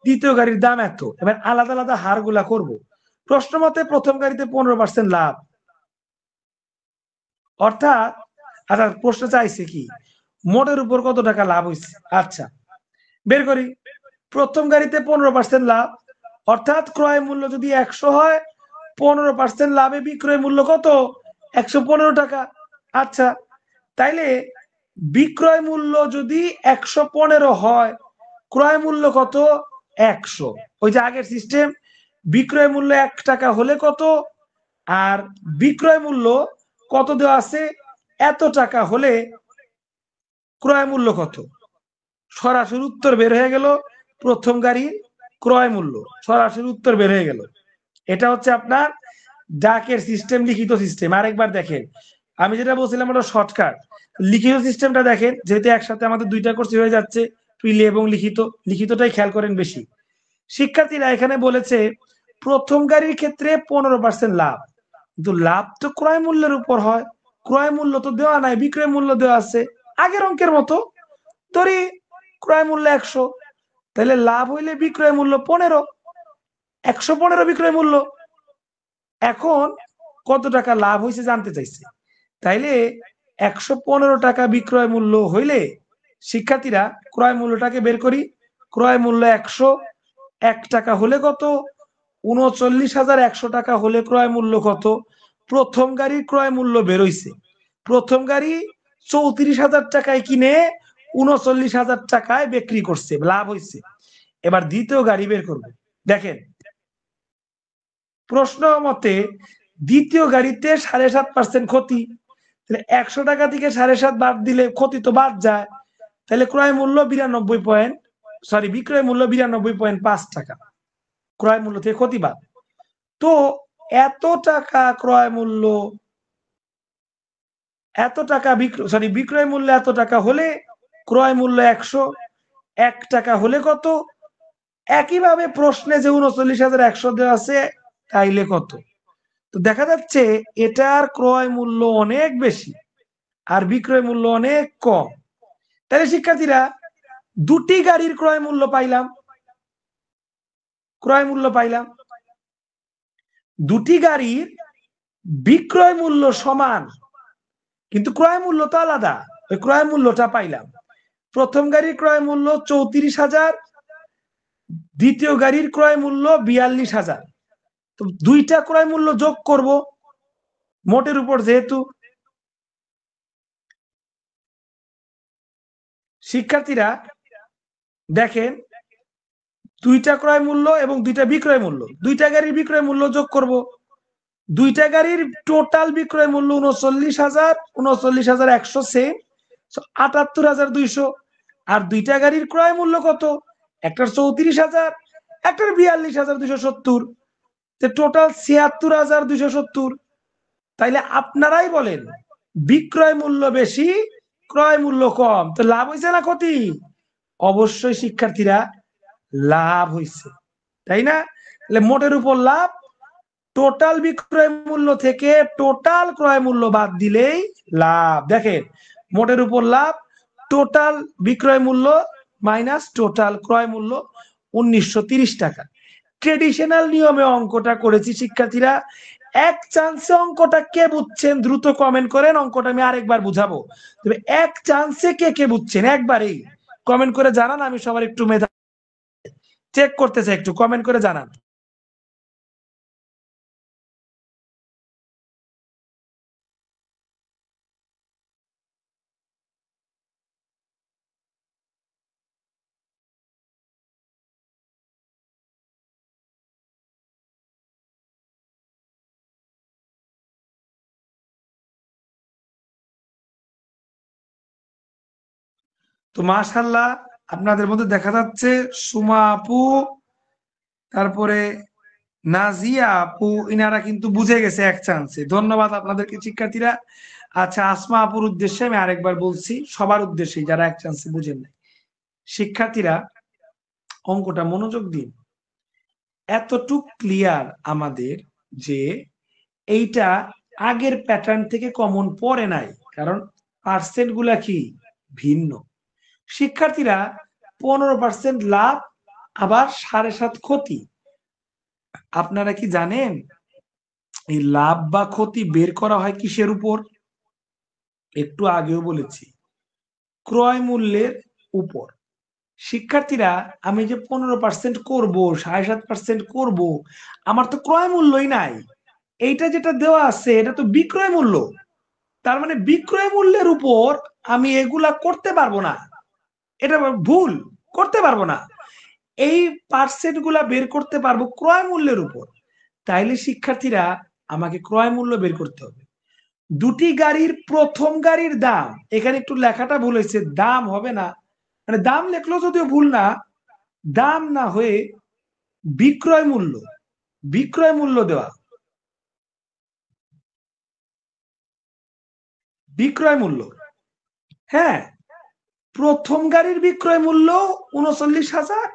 [SPEAKER 1] দ্বিতীয় গাড়ির দাম এত, এবার আলাদা আলাদা হার গুলা করবো। প্রশ্ন মতে প্রথম গাড়িতে 15% লাভ, অর্থাৎ, আচ্ছা প্রশ্ন চাইছে কি মোটের উপর কত টাকা লাভ হয়েছে। আচ্ছা বের করি। প্রথম গাড়িতে 15% লাভ, অর্থাৎ ক্রয় মূল্য যদি 100 হয়, 15% লাভে বিক্রয় মূল্য কত, 115 টাকা। আচ্ছা, তাইলে বিক্রয় মূল্য যদি 115 হয়, ক্রয় মূল্য কত, 100। ওই যে আগের সিস্টেম, বিক্রয় মূল্য 1 টাকা হলে কত, আর বিক্রয় মূল্য কত দেওয়া আছে, এত টাকা হলে ক্রয় মূল্য কত, সরাসরি উত্তর বের হয়ে গেল। প্রথম গাড়ির ক্রয় মূল্য সরাসরি উত্তর বের হয়ে গেল। এটা হচ্ছে আপনার ডাকের সিস্টেম, লিখিত সিস্টেম। আরেকবার দেখেন, আমি যেটা বলছিলাম ওটা শর্টকাট। লিখিত সিস্টেমটা দেখেন, যেহেতু একসাথে আমাদের দুইটা কোর্স হয়ে যাচ্ছে, প্রিলি এবং লিখিত, লিখিতটাই খেয়াল করেন বেশি। শিক্ষার্থীরা এখানে বলেছে প্রথম গাড়ির ক্ষেত্রে 15% লাভ, কিন্তু লাভ তো ক্রয় মূল্যের উপর হয়, ক্রয় মূল্য তো দেওয়া নাই, বিক্রয় মূল্য দেওয়া আছে আগের অঙ্কের মতো। ধরি ক্রয় মূল্য 100, তাহলে লাভ হইলে বিক্রয় মূল্য 15, 115 বিক্রয় মূল্য। এখন কত টাকা লাভ হয়েছে জানতে চাইছে, তাইলে 115 টাকা বিক্রয় মূল্য হইলে শিক্ষার্থীরা ক্রয় মূল্যটাকে বের করি। ক্রয় মূল্য 100, 1 টাকা হলে কত, 39,100 টাকা হলে ক্রয় মূল্য কত? প্রথম গাড়ির ক্রয় মূল্য বেরোইছে, প্রথম গাড়ি 34,000 টাকায় কিনে 39,000 টাকায় বিক্রি করছে, লাভ হয়েছে। এবার দ্বিতীয় গাড়ি বের করবে। দেখেন প্রশ্ন মতে দ্বিতীয় গাড়িতে 7.5% ক্ষতি, তাহলে 100 টাকা থেকে 7.5 বাদ দিলে ক্ষতি তো বাদ যায়, তাহলে ক্রয় মূল্য বিক্রয় মূল্য 92.5 টাকা, ক্রয় মূল্য থেকে ক্ষতি বাদ। তো এত টাকা ক্রয় মূল্য, এত টাকা বিক্রয় মূল্য এত টাকা হলে ক্রয় মূল্য 101 টাকা হলে কত? একইভাবে প্রশ্নে যে 39,100 দেওয়া আছে তাইলে কত? তো দেখা যাচ্ছে এটার ক্রয় মূল্য অনেক বেশি আর বিক্রয় মূল্য অনেক কম। তাহলে শিক্ষার্থীরা দুটি গাড়ির ক্রয় মূল্য পাইলাম, দুটি গাড়ির বিক্রয় মূল্য সমান কিন্তু ক্রয় মূল্য তো আলাদা, ওই ক্রয় মূল্যটা পাইলাম। প্রথম গাড়ির ক্রয় মূল্য 34,000, দ্বিতীয় গাড়ির ক্রয় মূল্য 42,000। তো দুইটা ক্রয় মূল্য যোগ করব মোটের উপর, যেহেতু শিক্ষার্থীরা দেখেন দুইটা ক্রয় মূল্য এবং দুইটা বিক্রয় মূল্য, দুইটা গাড়ির বিক্রয় মূল্য যোগ করব, দুইটা গাড়ির টোটাল বিক্রয় মূল্য 39,000, 39,100 সেম 78,200। আর দুইটা গাড়ির ক্রয় মূল্য কত? একটার 34,000, একটার 42,270, টোটাল 76,270। তাইলে আপনারাই বলেন বিক্রয় মূল্য বেশি ক্রয় মূল্য কম, তো লাভ হয়েছে না ক্ষতি? অবশ্যই শিক্ষার্থীরা লাভ হয়েছে, তাই না? তাহলে মোটের উপর লাভ, টোটাল বিক্রয় মূল্য থেকে টোটাল ক্রয় মূল্য বাদ দিলেই লাভ। দেখেন মোটের উপর লাভ, টোটাল বিক্রয় মূল্য মাইনাস টোটাল ক্রয় মূল্য 1930 টাকা। ট্রেডিশনাল নিয়মে অঙ্কটা করেছি শিক্ষার্থীরা। এক চান্সে অঙ্কটা কে বুঝছেন দ্রুত কমেন্ট করেন, অঙ্কটা আমি আরেকবার বুঝাবো। তবে এক চান্সে কে কে বুঝছেন একবারেই কমেন্ট করে জানান, আমি সবার একটু মেধা চেক করতে চাই, একটু কমেন্ট করে জানান। তো মাশাআল্লাহ আপনাদের মধ্যে দেখা যাচ্ছে সুমা আপু, তারপরে নাজিয়া আপু, ইনারা কিন্তু বুঝে গেছে এক চান্সে, ধন্যবাদ আপনাদেরকে শিক্ষার্থীরা। আচ্ছা আসমা আপুর উদ্দেশ্যে আমি আরেকবার বলছি, সবার উদ্দেশ্যে যারা এক চান্সে বুঝেন নাই, শিক্ষার্থীরা অঙ্কটা মনোযোগ দিন। এতটুক ক্লিয়ার আমাদের যে এইটা আগের প্যাটার্ন থেকে কমন পড়ে নাই, কারণ পার্সেন্ট গুলা কি ভিন্ন। শিক্ষার্থীরা 15% লাভ আবার 7.5 ক্ষতি। আপনারা কি জানেন এই লাভ বা ক্ষতি বের করা হয় কিসের উপর? একটু আগেও বলেছি, ক্রয় মূল্যের উপর। শিক্ষার্থীরা আমি যে 15% করবো, 7.5% করবো, আমার তো ক্রয় মূল্যই নাই। এইটা যেটা দেওয়া আছে এটা তো বিক্রয় মূল্য, তার মানে বিক্রয় মূল্যের উপর আমি এগুলা করতে পারবো না, এটা ভুল, করতে পারবো না। এই পার্সেন্ট গুলা বের করতে পারবো ক্রয় মূল্যের উপর। তাইলে শিক্ষার্থীরা আমাকে ক্রয় মূল্য বের করতে হবে। দুটি গাড়ির প্রথম গাড়ির দাম, এখানে একটু লেখাটা ভুল হয়েছে, দাম হবে না, মানে দাম লেখলেও যদিও ভুল না, দাম না হয়ে বিক্রয় মূল্য, বিক্রয় মূল্য দেওয়া, বিক্রয় মূল্য। হ্যাঁ, প্রথম গাড়ির বিক্রয় মূল্য 39,000,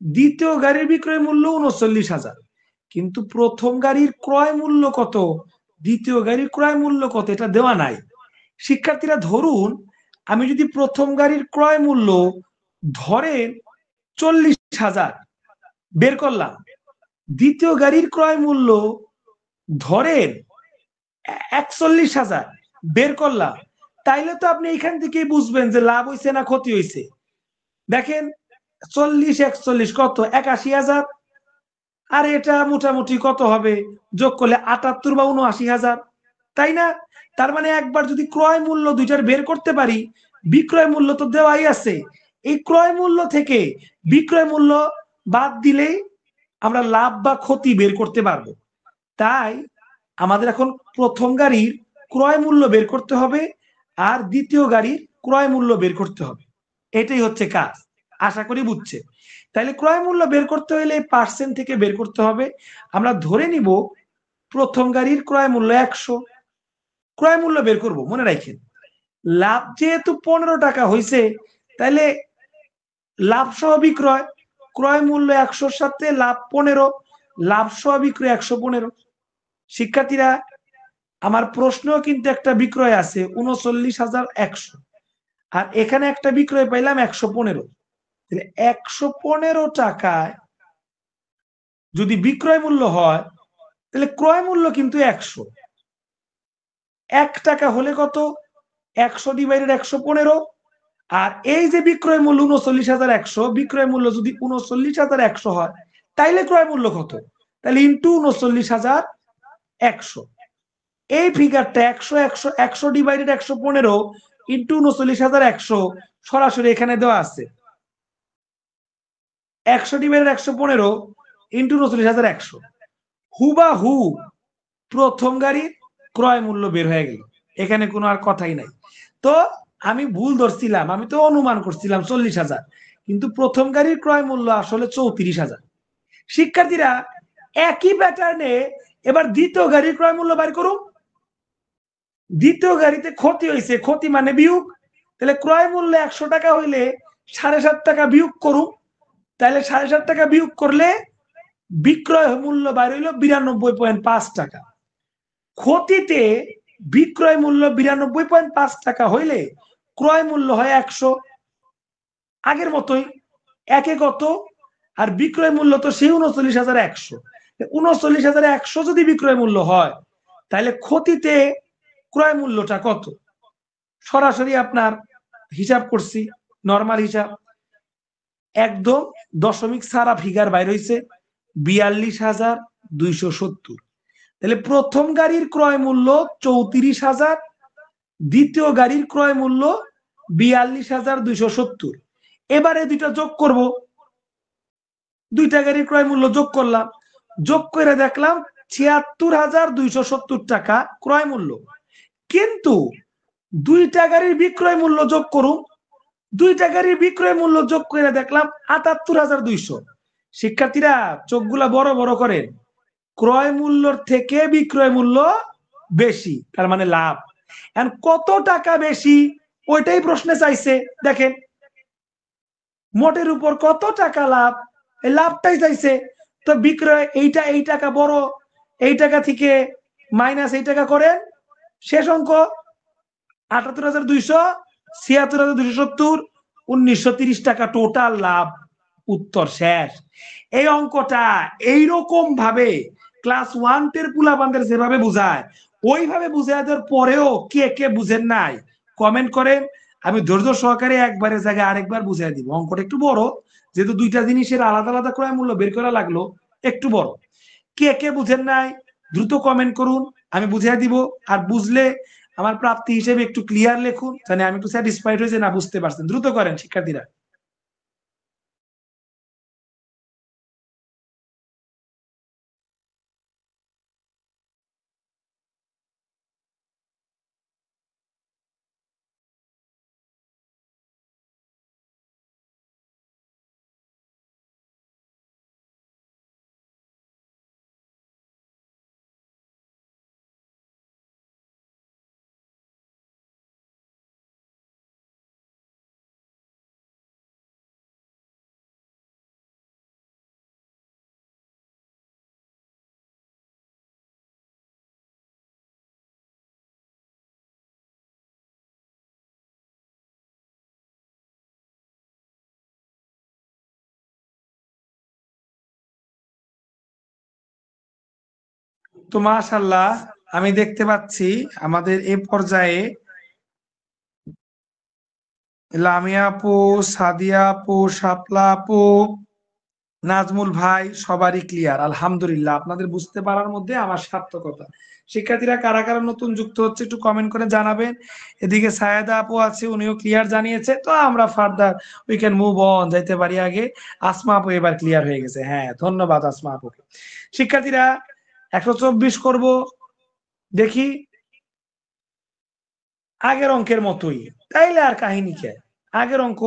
[SPEAKER 1] দ্বিতীয় গাড়ির বিক্রয় মূল্য 39,000, কিন্তু প্রথম গাড়ির ক্রয় মূল্য কত, দ্বিতীয় গাড়ির ক্রয় মূল্য কত এটা দেওয়া নাই। শিক্ষার্থীরা ধরুন আমি যদি প্রথম গাড়ির ক্রয় মূল্য ধরেন 40,000 বের করলাম, দ্বিতীয় গাড়ির ক্রয় মূল্য ধরেন 41,000 বের করলাম, তাইলে তো আপনি এখান থেকেই বুঝবেন যে লাভ হয়েছে না ক্ষতি হয়েছে। দেখেন 40 41 কত, 81,000। আর এটা মোটামুটি কত হবে, যোগ করলে 78 বা 79,000, তাই না? তার মানে একবার যদি ক্রয় মূল্য দুইটার বের করতে পারি, বিক্রয় মূল্য তো দেওয়াই আছে, এই ক্রয় মূল্য থেকে বিক্রয় মূল্য বাদ দিলেই আমরা লাভ বা ক্ষতি বের করতে পারবো। তাই আমাদের এখন প্রথম গাড়ির ক্রয় মূল্য বের করতে হবে আর দ্বিতীয় গাড়ির ক্রয় মূল্য বের করতে হবে, এটাই হচ্ছে কাজ। আশা করি বুঝছে। তাহলে ক্রয় মূল্য বের করতে হলে পার্সেন্ট থেকে বের করতে হবে। আমরা ধরে নিব প্রথম গাড়ির ক্রয় মূল্য 100, ক্রয় মূল্য বের করব, মনে রাখেন লাভ যেহেতু 15 টাকা হয়েছে, তাহলে লাভ সহ বিক্রয়, ক্রয় মূল্য 100-র সাথে লাভ 15, লাভ সহ বিক্রয় 115। শিক্ষার্থীরা, আমার প্রশ্ন কিন্তু একটা বিক্রয় আছে 39,100, আর এখানে একটা বিক্রয় পাইলাম 115। 115 টাকায় যদি বিক্রয় মূল্য হয়, তাহলে ক্রয় মূল্য কিন্তু 100। 1 টাকা হলে কত, 100 ডিভাইডেড 115। আর এই যে বিক্রয় মূল্য 39,100, বিক্রয় মূল্য যদি 39,100 হয়, তাইলে ক্রয় মূল্য কত, তাহলে ইন্টু 39,100। এই ফিগারটা 100 ডিভাইডেড 115 ইন্টু 39,100 সরাসরি এখানে দেওয়া আছে। 100 ডিভাইডেড 115 ইন্টু 39,100, হুবাহু প্রথম গাড়ির ক্রয় মূল্য বের হয়ে গেল, এখানে কোনো আর কথাই নাই। তো আমি ভুল ধরছিলাম, আমি তো অনুমান করছিলাম 40,000, কিন্তু প্রথম গাড়ির ক্রয় মূল্য আসলে 34,000। শিক্ষার্থীরা, একই প্যাটার্নে এবার দ্বিতীয় গাড়ির ক্রয় মূল্য বের করুন। দ্বিতীয় গাড়িতে ক্ষতি হয়েছে, ক্ষতি মানে বিয়োগ, তাহলে ক্রয় মূল্য 100 টাকা হইলে 7.5 টাকা বিয়োগ করুন, তাহলে 7.5 টাকা বিয়োগ করলে বিক্রয় মূল্য বাইর হইল 92.5 টাকা। ক্ষতিতে বিক্রয় মূল্য 92.5 টাকা হইলে ক্রয় মূল্য হয় 100, আগের মতোই, একে কত, আর বিক্রয় মূল্য তো সেই 39,100। 39,100 যদি বিক্রয় মূল্য হয়, তাহলে ক্ষতিতে ক্রয় মূল্যটা কত, সরাসরি আপনার হিসাব করছি, নর্মাল হিসাব, একদম দশমিক ছাড়া ফিগার বাইর হয়েছে 42,270। তাহলে প্রথম গাড়ির ক্রয় মূল্য 34,000, দ্বিতীয় গাড়ির ক্রয় মূল্য 42,270। এবারে দুইটা যোগ করব, দুইটা গাড়ির ক্রয় মূল্য যোগ করলাম, যোগ করে দেখলাম 76,270 টাকা ক্রয় মূল্য। কিন্তু দুইটা গাড়ির বিক্রয় মূল্য যোগ করুন, দুইটা গাড়ির বিক্রয় মূল্য যোগ করে দেখলাম 78,200। শিক্ষার্থীরা, চোখগুলা বড় বড় করেন, ক্রয় মূল্যর থেকে বিক্রয় মূল্য বেশি, তার মানে লাভ। এখন কত টাকা বেশি ওইটাই প্রশ্নে চাইছে। দেখেন মোটের উপর কত টাকা লাভ, এই লাভটাই চাইছে। তো বিক্রয় এইটা, এই টাকা বড়, এই টাকা থেকে মাইনাস এই টাকা করেন, শেষ অঙ্ক 78,200, 76,270, 1,930 টাকা টোটাল লাভ। উত্তর শেষ। এই অঙ্কটা এইরকম ভাবে ক্লাস 1 পুলাবানদের যেভাবে বুঝায়, ওইভাবে বুঝায় দেওয়ার পরেও কে কে বুঝেন নাই কমেন্ট করেন, আমি ধৈর্য সহকারে একবারের জায়গায় আরেকবার বুঝাই দিব। অঙ্কটা একটু বড়, যেহেতু দুইটা জিনিসের আলাদা আলাদা ক্রয় মূল্য বের করা লাগলো, একটু বড়। কে কে বুঝেন নাই দ্রুত কমেন্ট করুন, আমি বুঝিয়ে দিব। আর বুঝলে আমার প্রাপ্তি হিসেবে একটু ক্লিয়ার লিখুন, জানি আমি একটু স্যাটিসফাইড হয়েছে না বুঝতে পারছেন। দ্রুত করেন শিক্ষার্থীরা। তো মাশাআল্লাহ, আমি দেখতে পাচ্ছি আমাদের এ পর্যায়ে লামিয়া আপু, সাদিয়া আপু, শাপলা আপু, নাজমুল ভাই, সবারই ক্লিয়ার আলহামদুলিল্লাহ। আপনাদের বুঝতে পারার মধ্যে আমার সার্থকতা। শিক্ষার্থীরা কারা কারা নতুন যুক্ত হচ্ছে একটু কমেন্ট করে জানাবেন। এদিকে সায়েদা আপু আছে, উনিও ক্লিয়ার জানিয়েছে। তো আমরা further we can move on, যাইতে পারি আগে। আসমা আপু এবার ক্লিয়ার হয়ে গেছে। হ্যাঁ, ধন্যবাদ আসমা আপুকে। শিক্ষার্থীরা 124 করব, দেখি আগের অঙ্কের মতোই, তাইলে আর কাহিনী কে, আগের অঙ্ক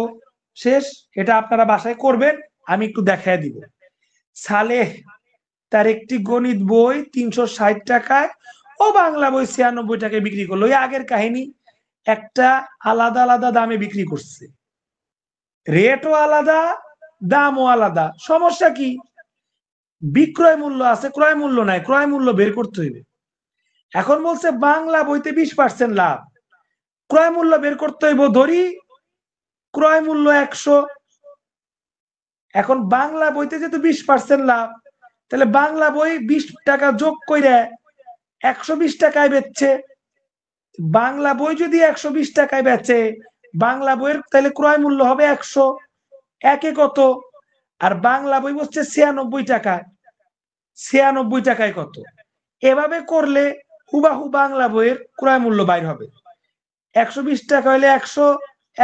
[SPEAKER 1] শেষ। এটা আপনারা বাসায় করবেন, আমি একটু দেখায় দিব। সালেহ তার একটি গণিত বই 360 টাকায় ও বাংলা বই 96 টাকায় বিক্রি করলো। ওই আগের কাহিনী, একটা আলাদা আলাদা দামে বিক্রি করছে, রেটও আলাদা, দামও আলাদা। সমস্যা কি? বিক্রয় মূল্য আছে, ক্রয় মূল্য নাই, ক্রয় মূল্য বের করতে হইবে। এখন বলছে বাংলা বইতে 20% লাভ, ক্রয় মূল্য বের করতে হইব। ধরি ক্রয় মূল্য 100। এখন বাংলা বইতে যেহেতু 20% লাভ, তাহলে বাংলা বই 20 টাকা যোগ করে 120 টাকায় বেচছে। বাংলা বই যদি 120 টাকায় বেচে, বাংলা বইয়ের তাহলে ক্রয় মূল্য হবে 100, একে কত? আর বাংলা বই বলছে 96 টাকায়, 96 টাকায় কত? এভাবে করলে হুবাহু বাংলা বইয়ের ক্রয় মূল্য বাইর হবে। 120 টাকা হলে 100,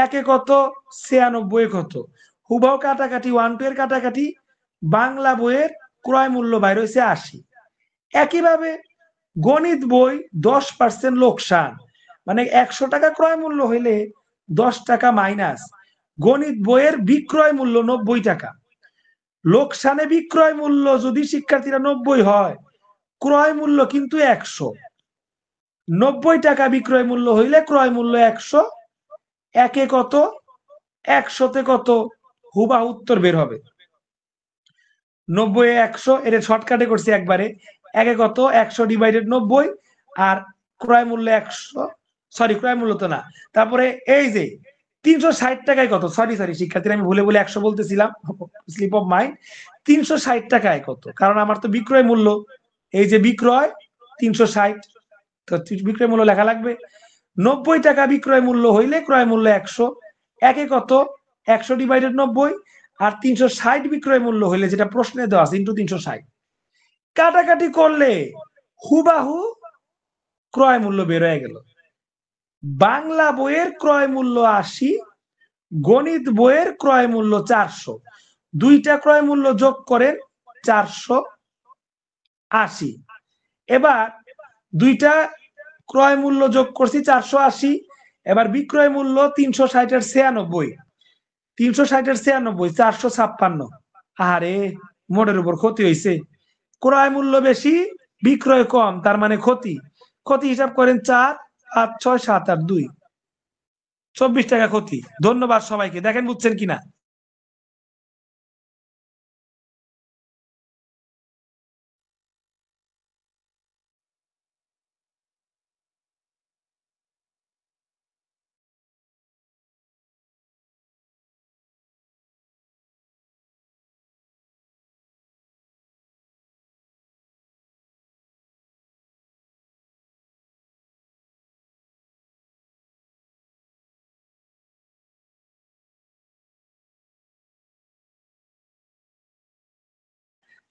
[SPEAKER 1] একে কত? 96 কত? হুবাহু কাটাকাটি, 1 2 এর কাটাকাটি, বাংলা বইয়ের ক্রয় মূল্য বাইর হয়েছে 80। একইভাবে গণিত বই 10% লোকসান, মানে 100 টাকা ক্রয় মূল্য হইলে 10 টাকা মাইনাস, গণিত বইয়ের বিক্রয় মূল্য 90 টাকা। লোকসানে বিক্রয় মূল্য যদি শিক্ষার্থীরা 90 হয়, ক্রয় মূল্য কিন্তু 100। 90 টাকা বিক্রয় মূল্য হইলে ক্রয় মূল্য 100, একে কত? 100তে কত? হুবা উত্তর বের হবে 90 100। এটা শর্টকাটে করছি একবারে। একে কত? 100 ডিভাইডেড 90, আর ক্রয় মূল্য 100, সরি ক্রয় মূল্য তো না। তারপরে এই যে 360 টাকায় কত? সরি সরি শিক্ষার্থীরা, আমি ভুলে ভুলে 100 বলতেছিলাম, স্লিপ অফ মাইন্ড। 360 টাকায় কত? কারণ আমার তো বিক্রয় মূল্য, এই যে বিক্রয় 360, তো বিক্রয় মূল্য লেখা লাগবে। 90 টাকা বিক্রয় মূল্য হইলে ক্রয় মূল্য 100, একে কত? 100 ডিভাইডেড 90, আর 360 বিক্রয় মূল্য হইলে, যেটা প্রশ্নে দেওয়া আছে, ইন্টু 360। কাটাকাটি করলে হুবাহু ক্রয় মূল্য বের হয়ে গেল। বাংলা বইয়ের ক্রয় মূল্য 80, গণিত বইয়ের ক্রয় মূল্য 400। দুইটা ক্রয় মূল্য যোগ করেন 480। এবার দুইটা ক্রয় মূল্য যোগ করছি 480, এবার বিক্রয় মূল্য 360 এর 96, 360 এর 96, 456। আরে মোটের উপর ক্ষতি হয়েছে, ক্রয় মূল্য বেশি বিক্রয় কম, তার মানে ক্ষতি। ক্ষতি হিসাব করেন 4 5 6 7 8 2, 24 টাকা ক্ষতি। ধন্যবাদ সবাইকে, দেখেন বুঝছেন কিনা।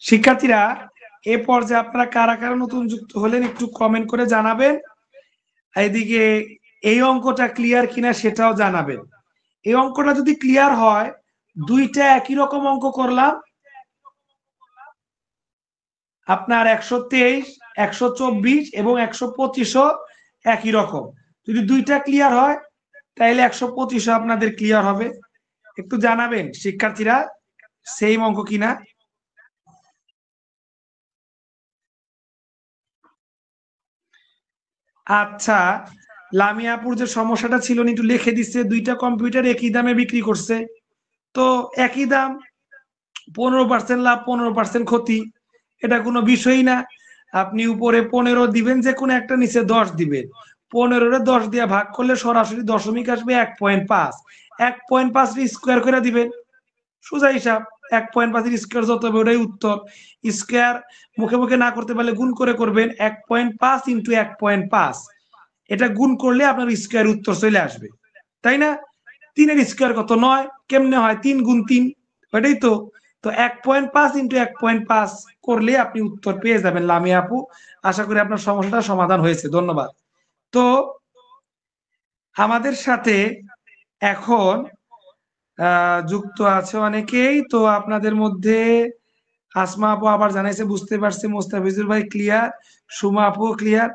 [SPEAKER 1] শিক্ষার্থীরা এ পর্যায়ে আপনারা কারা কারা নতুন যুক্ত হলেন একটু কমেন্ট করে জানাবেন। এদিকে এই অঙ্কটা ক্লিয়ার কিনা সেটাও জানাবেন। এই অঙ্কটা যদি ক্লিয়ার হয়, দুইটা একই রকম অঙ্ক করলাম, আপনার 123, 124 এবং 125ও একই রকম। যদি দুইটা ক্লিয়ার হয়, তাহলে 125ও আপনাদের ক্লিয়ার হবে। একটু জানাবেন শিক্ষার্থীরা সেম অঙ্ক কিনা। আচ্ছা, লামিয়াপুর যে সমস্যাটা ছিল একটু লিখে দিচ্ছে, দুইটা কম্পিউটার একই দামে বিক্রি করছে, তো একই দাম, 15% লাভ 15% ক্ষতি, এটা কোনো বিষয়ই না। আপনি উপরে 15 দিবেন, যে কোনো একটা, নিচে 10 দিবেন। 15 10 দিয়ে ভাগ করলে সরাসরি দশমিক আসবে 1.5, 1.5 স্কোয়ার করে দিবেন, সোজা হিসাব। 1.5 স্কোয়ার যত হবে ওটাই উত্তর। স্কোয়ার মুখে মুখে না করতে পারলে গুণ করে করবেন, 1.5 ইন্টু 1.5, এটা গুণ করলে আপনার স্কোয়ার উত্তর চলে আসবে, তাই না? 3 এর স্কোয়ার কত? 9। কেমনে হয়? 3 গুণ 3, ওইটাই তো। তো 1.5 ইন্টু 1.5 করলে আপনি উত্তর পেয়ে যাবেন লামিয়া আপু। আশা করি আপনার সমস্যাটা সমাধান হয়েছে। ধন্যবাদ। তো আমাদের সাথে এখন যুক্ত আছে অনেকেই। তো আপনাদের মধ্যে আসমা আপু আবার জানাইছে বুঝতে পারছি, মোস্তাফিজুর ভাই ক্লিয়ার, সুমা আপু ক্লিয়ার,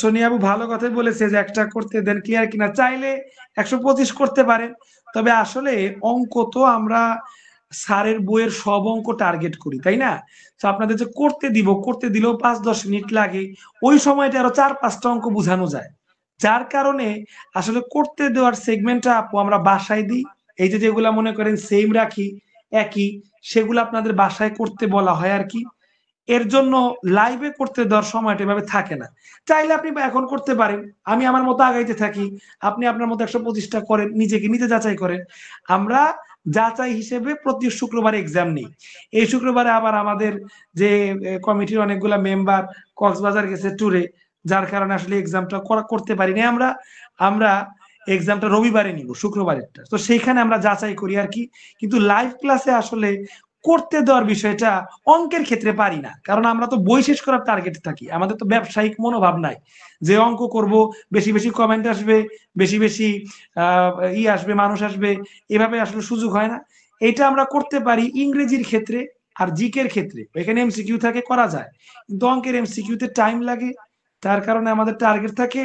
[SPEAKER 1] সোনিয়া আপু ভালো কথাই বলেছে যে একটা করতে দেন, ক্লিয়ার কিনা। চাইলে 125 করতে পারেন, তবে আসলে অঙ্ক তো আমরা স্যারের বইয়ের সব অঙ্ক টার্গেট করি, তাই না? তো আপনাদের যে করতে দিব, করতে দিলেও 5-10 মিনিট লাগে, ওই সময়টা আরো 4-5টা অঙ্ক বোঝানো যায়। যার কারণে আসলে করতে দেওয়ার সেগমেন্টটা আপু আমরা বাসায় দিই। এই যে যেগুলা মনে করেন সেম রাখি একই, সেগুলো আপনাদের বাসায় করতে বলা হয় আর কি। এর জন্য লাইভে করতে দেওয়ার সময়টা এভাবে থাকে না। চাইলে আপনি এখন করতে পারেন, আমি আমার মতো আগাইতে থাকি, আপনি আপনার মতো 125টা করেন, নিজেকে নিজে যাচাই করেন। আমরা যাচাই হিসেবে প্রতি শুক্রবারে এক্সাম নেই। এই শুক্রবারে আবার আমাদের যে কমিটির অনেকগুলা মেম্বার কক্সবাজার গেছে ট্যুরে, যার কারণে আসলে এক্সামটা করতে পারিনি আমরা। আমরা এক্সামটা রবিবারে নিব, শুক্রবারেরটা। তো সেইখানে আমরা যাচাই করি আর কি। কিন্তু লাইভ ক্লাসে আসলে করতে দেওয়ার বিষয়টা অঙ্কের ক্ষেত্রে পারি না, কারণ আমরা তো বই শেষ করার টার্গেটে থাকি। আমাদের তো ব্যবসায়িক মনোভাব নাই যে অঙ্ক করব, বেশি বেশি কমেন্ট আসবে, বেশি বেশি আসবে, মানুষ আসবে, এভাবে আসলে সুযোগ হয় না। এটা আমরা করতে পারি ইংরেজির ক্ষেত্রে আর জিকের ক্ষেত্রে, এখানে এমসিকিউ থাকে, করা যায়। কিন্তু অঙ্কের এমসিকিউতে টাইম লাগে, তার কারণে আমাদের টার্গেট থাকে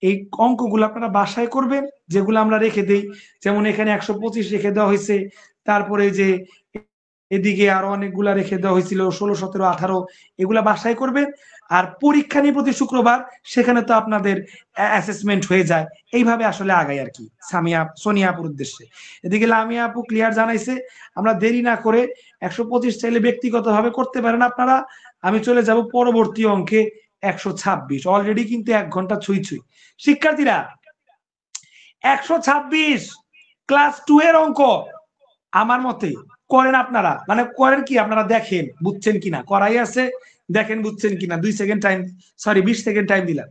[SPEAKER 1] এই অঙ্কগুলো আপনারা বাসায় করবেন, যেগুলো আমরা রেখে দেই। যেমন এখানে 125 রেখে দেওয়া হয়েছে, তারপরে যে এদিকে আরো অনেকগুলা রেখে দেওয়া হয়েছিল 16, 17, 18, এগুলা বাসায় করবেন। আর পরীক্ষা নিয়ে প্রতি শুক্রবার, সেখানে তো আপনাদের অ্যাসেসমেন্ট হয়ে যায়। এইভাবে আসলে আগাই আর কি সোনিয়া আপুর উদ্দেশ্যে। এদিকে লামিয়া আপু ক্লিয়ার জানাইছে। আমরা দেরি না করে 125 চাইলে ব্যক্তিগত ভাবে করতে পারেন আপনারা। আমি চলে যাব পরবর্তী অঙ্কে 126। অলরেডি কিন্তু 1 ঘন্টা ছুঁই ছুঁই। শিক্ষার্থীরা 126 ক্লাস 2 এর অঙ্ক আমার মতে করেন আপনারা, মানে করেন কি আপনারা, দেখেন বুঝছেন কিনা, করাই আছে, দেখেন বুঝছেন কিনা। 2 second time, sorry 20 second time দিলাম।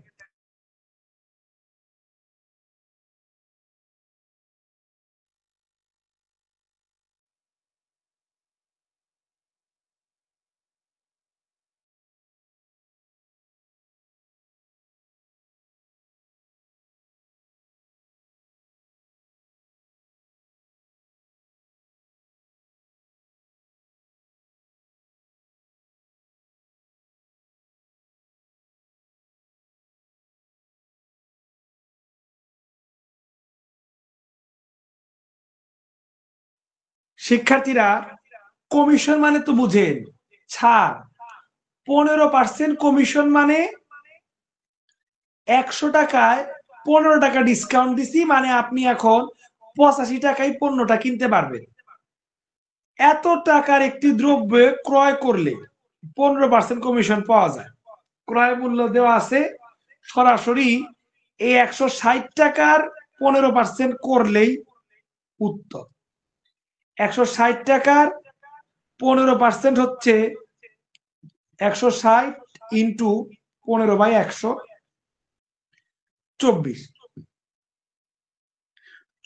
[SPEAKER 1] শিক্ষার্থীরা কমিশন মানে তো বুঝেন, ছাড়। 15% কমিশন মানে 100 টাকায় 15 টাকা ডিসকাউন্ট দিছি, মানে আপনি এখন 85 টাকায় পণ্যটা কিনতে পারবেন। এত টাকার একটি দ্রব্য ক্রয় করলে 15% কমিশন পাওয়া যায়। ক্রয় মূল্য দেওয়া আছে সরাসরি। এই 160 টাকার 15% করলেই উত্তর। 160 টাকার 15% হচ্ছে 160 ইন্টু 15/124।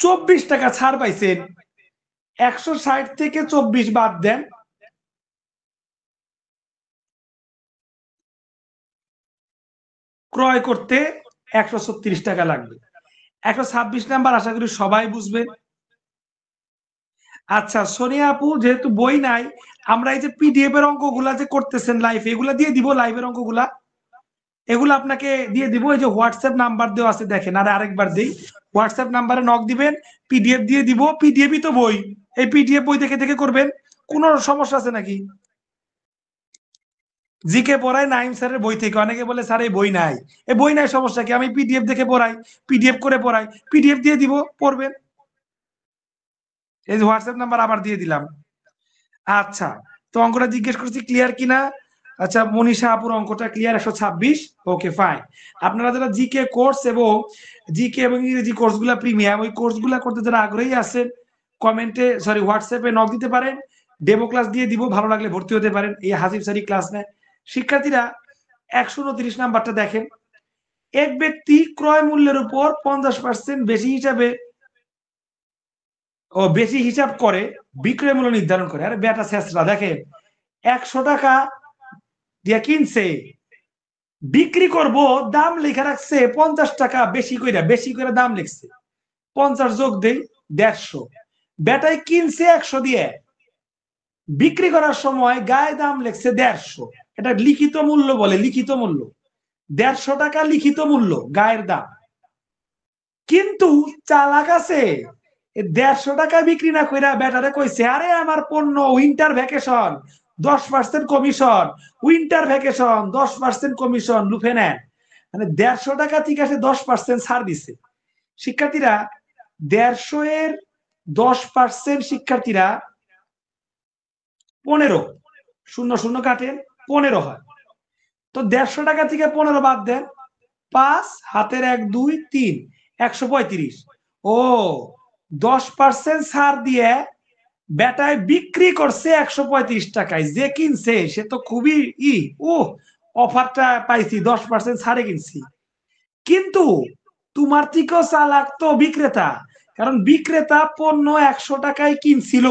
[SPEAKER 1] 24 টাকা ছাড় পাইছেন, 160 থেকে 24 বাদ দেন, ক্রয় করতে 136 টাকা লাগবে। 126 নাম্বার আশা করি সবাই বুঝবেন। আচ্ছা সোনিয়া আপু, যেহেতু বই নাই, আমরা এই যে পিডিএফ এর অঙ্কগুলা যে করতেছেন লাইভ, এগুলা দিয়ে দিব, লাইভের অঙ্কগুলা এগুলো আপনাকে দিয়ে দিব। এই যে হোয়াটসঅ্যাপ নাম্বার দেওয়া আছে, দেখেন, আর আরেকবার দেই, হোয়াটসঅ্যাপ নাম্বারে নক দিবেন, পিডিএফ দিয়ে দিব। পিডিএফই তো বই, এই পিডিএফ বই দেখে দেখে করবেন। কোনো সমস্যা আছে নাকি? জিকে পড়াই নাইম স্যারের বই থেকে। অনেকে বলে স্যার এই বই নাই, এই বই নাই, সমস্যা কি? আমি পিডিএফ দেখে পড়াই, পিডিএফ করে পড়াই, পিডিএফ দিয়ে দিব, পড়বেন। এই যে হোয়াটসঅ্যাপ নাম্বার আবার দিয়ে দিলাম। আচ্ছা, তো অঙ্কটা জিজ্ঞেস করছি ক্লিয়ার কিনা। আচ্ছা মনীষা আপুর অঙ্কটা ক্লিয়ার, 126। Okay fine. আপনারা যারা জিকে কোর্স এবং জিকে এবং ইংরেজি কোর্সগুলা প্রিমিয়াম, ওই কোর্সগুলা করতে যারা আগ্রহী আছেন, কমেন্টে সরি হোয়াটসঅ্যাপে নক দিতে পারেন। ডেমো ক্লাস দিয়ে দিব, ভালো লাগলে ভর্তি হতে পারেন। এই হাসিব স্যারই ক্লাস নেয়। শিক্ষার্থীরা 129 নাম্বারটা দেখেন। এক ব্যক্তি ক্রয় মূল্যের উপর 50% বেশি হিসাবে ও বেশি হিসাব করে বিক্রয় মূল্য নির্ধারণ করে। আরে বেটা শেষরা দেখেন, 100 টাকা দিয়ে কিনছে, বিক্রি করব, দাম লেখা রাখছে 50 টাকা বেশি করে দাম লিখছে, 50 যোগ দেই 150। বেটাই কিনছে 100 দিয়ে, বিক্রি করার সময় গায়ে দাম লিখছে 150। এটা লিখিত মূল্য বলে, লিখিত মূল্য 150 টাকা লিখিত মূল্য গায়ের দাম। কিন্তু চালাক আছে, 150 টাকা বিক্রি না কইরা বেটারে কইছে, আরে আমার পণ্য winter vacation 10% commission, winter vacation 10% commission, লুফে নেন। মানে 150 টাকা থেকে আসে 10% ছাড় দিছে। শিক্ষার্থীরা 150 এর 10% শিক্ষার্থীরা 15, 00 কাটেন 15 হয়। তো 150 টাকা থেকে 15 বাদ দেন, 5 হাতের 1 2 3, 135। ও 10% ছাড় দিয়ে বেটায় বিক্রি করছে 135 টাকায়। যে কিনছে সে তো খুবই ও অফারটা পাইছি, 10% ছাড়ে কিনছি। কিন্তু তোমার থেকেও চালাক তো বিক্রেতা, কারণ বিক্রেতা পণ্য 100 টাকায় কিনছিল,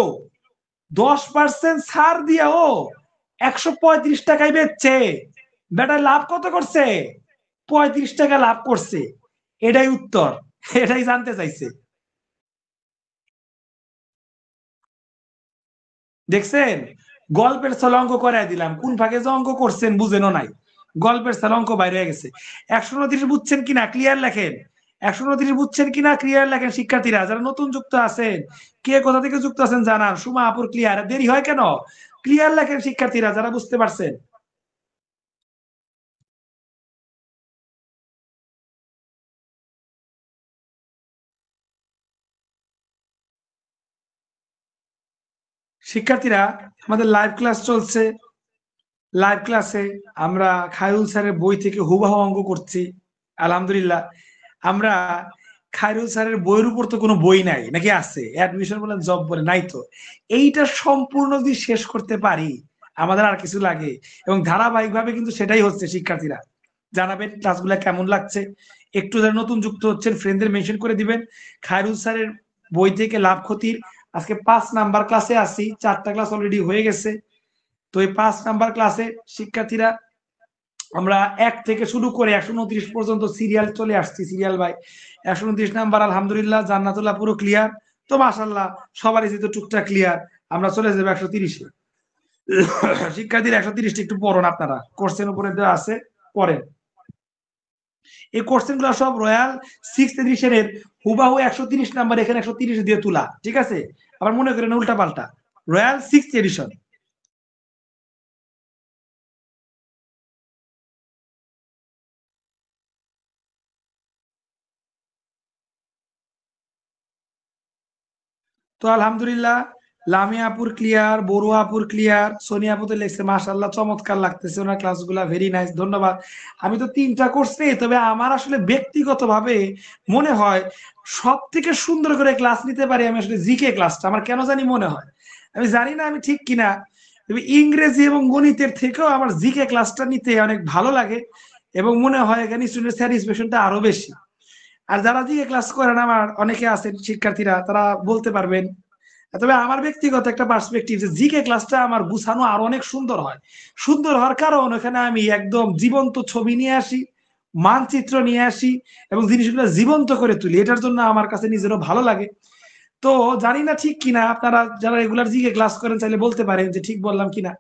[SPEAKER 1] 10% ছাড় দিয়েও 135 টাকায় বেচছে। বেটা লাভ কত করছে? 35 টাকা লাভ করছে। এটাই উত্তর, এটাই জানতে চাইছে। দেখছেন, গল্পের ছলে অঙ্ক করাই দিলাম, কোন ভাগে যে অঙ্ক করছেন বুঝেনও নাই, গল্পের ছলে অঙ্ক বাইরে হয়ে গেছে। 129 বুঝছেন কিনা ক্লিয়ার লেখেন, 129 বুঝছেন কিনা ক্লিয়ার লেখেন। শিক্ষার্থীরা যারা নতুন যুক্ত আছেন, কে কোথা থেকে যুক্ত আছেন জানান। সুমা আপুর ক্লিয়ার, দেরি হয় কেন? ক্লিয়ার লেখেন শিক্ষার্থীরা যারা বুঝতে পারছেন। শিক্ষার্থীরা আমাদের লাইভ ক্লাস চলছে, লাইভ ক্লাসে আমরা খায়রুল স্যারের বই থেকে হুবহু অঙ্ক করছি। আলহামদুলিল্লাহ। আমরা খায়রুল স্যারের বইয়ের উপর তো কোনো বই নাই, নাকি আছে? অ্যাডমিশন বলেন, জব বলে নাই তো। এইটা সম্পূর্ণ যদি শেষ করতে পারি, আমাদের আর কিছু লাগে। এবং ধারাবাহিকভাবে কিন্তু সেটাই হচ্ছে। শিক্ষার্থীরা জানাবেন ক্লাসগুলো কেমন লাগছে। একটু যারা নতুন যুক্ত হচ্ছেন ফ্রেন্ডদের মেনশন করে দিবেন। খায়রুল স্যারের বই থেকে লাভ ক্ষতির আজকে 5 নাম্বার ক্লাসে আসি, 4টা ক্লাস অলরেডি হয়ে গেছে। তো এই 5 নাম্বার ক্লাসে শিক্ষার্থীরা আমরা 1 থেকে শুরু করে 129 পর্যন্ত সিরিয়াল চলে আসছি, সিরিয়াল বাই। 129 নাম্বার আলহামদুলিল্লাহ জান্নাতুল্লাহ পুরো ক্লিয়ার। তো মাশাআল্লাহ সবারই যেহেতু টুকটাক ক্লিয়ার, আমরা চলে যাবো 130-এ। শিক্ষার্থীরা 130টা একটু পড়ুন, আপনারা কোর্সের উপরে দেওয়া আছে, পড়েন। এই কোশ্চেন গুলো সব রয়্যাল 6th এডিশনের হুবাহু 130 নাম্বার এখানে 130 দিয়ে তোলা, ঠিক আছে? আবার মনে করেন উল্টা পাল্টা, রয়্যাল 6th এডিশন। তো আলহামদুলিল্লাহ লামিয়া আপুর ক্লিয়ার, বড়ুয়া আপুর ক্লিয়ার, সোনিয়া আপু তো লিখছে মাশাআল্লাহ চমৎকার লাগতেছে ওনার ক্লাসগুলো, ভেরি নাইস, ধন্যবাদ। আমি তো 3টা কোর্স নেই, তবে আমার আসলে ব্যক্তিগতভাবে মনে হয় সব থেকে সুন্দর করে ক্লাস নিতে পারি আমি আসলে জিকে ক্লাসটা, আমার কেন জানি মনে হয়। আমি জানি না আমি ঠিক কিনা, তবে ইংরেজি এবং গণিতের থেকেও আমার জিকে ক্লাসটা নিতে অনেক ভালো লাগে, এবং মনে হয় এখানে স্টুডেন্ট স্যাটিসফ্যাকশনটা আরো বেশি। আর যারা জিকে ক্লাস করেন আমার অনেকে আছেন শিক্ষার্থীরা, তারা বলতে পারবেন। তবে আমার ব্যক্তিগত একটা পার্সপেক্টিভ যে জিকে ক্লাসটা আমার গুছানো আর অনেক সুন্দর হয়। সুন্দর হওয়ার কারণ ওখানে আমি একদম জীবন্ত ছবি নিয়ে আসি, মানচিত্র নিয়ে আসি, এবং জিনিসগুলো জীবন্ত করে তুলি। এটার জন্য আমার কাছে নিজেরও ভালো লাগে। তো জানি না ঠিক কিনা, আপনারা যারা রেগুলার জিকে ক্লাস করেন চাইলে বলতে পারেন যে ঠিক বললাম কিনা।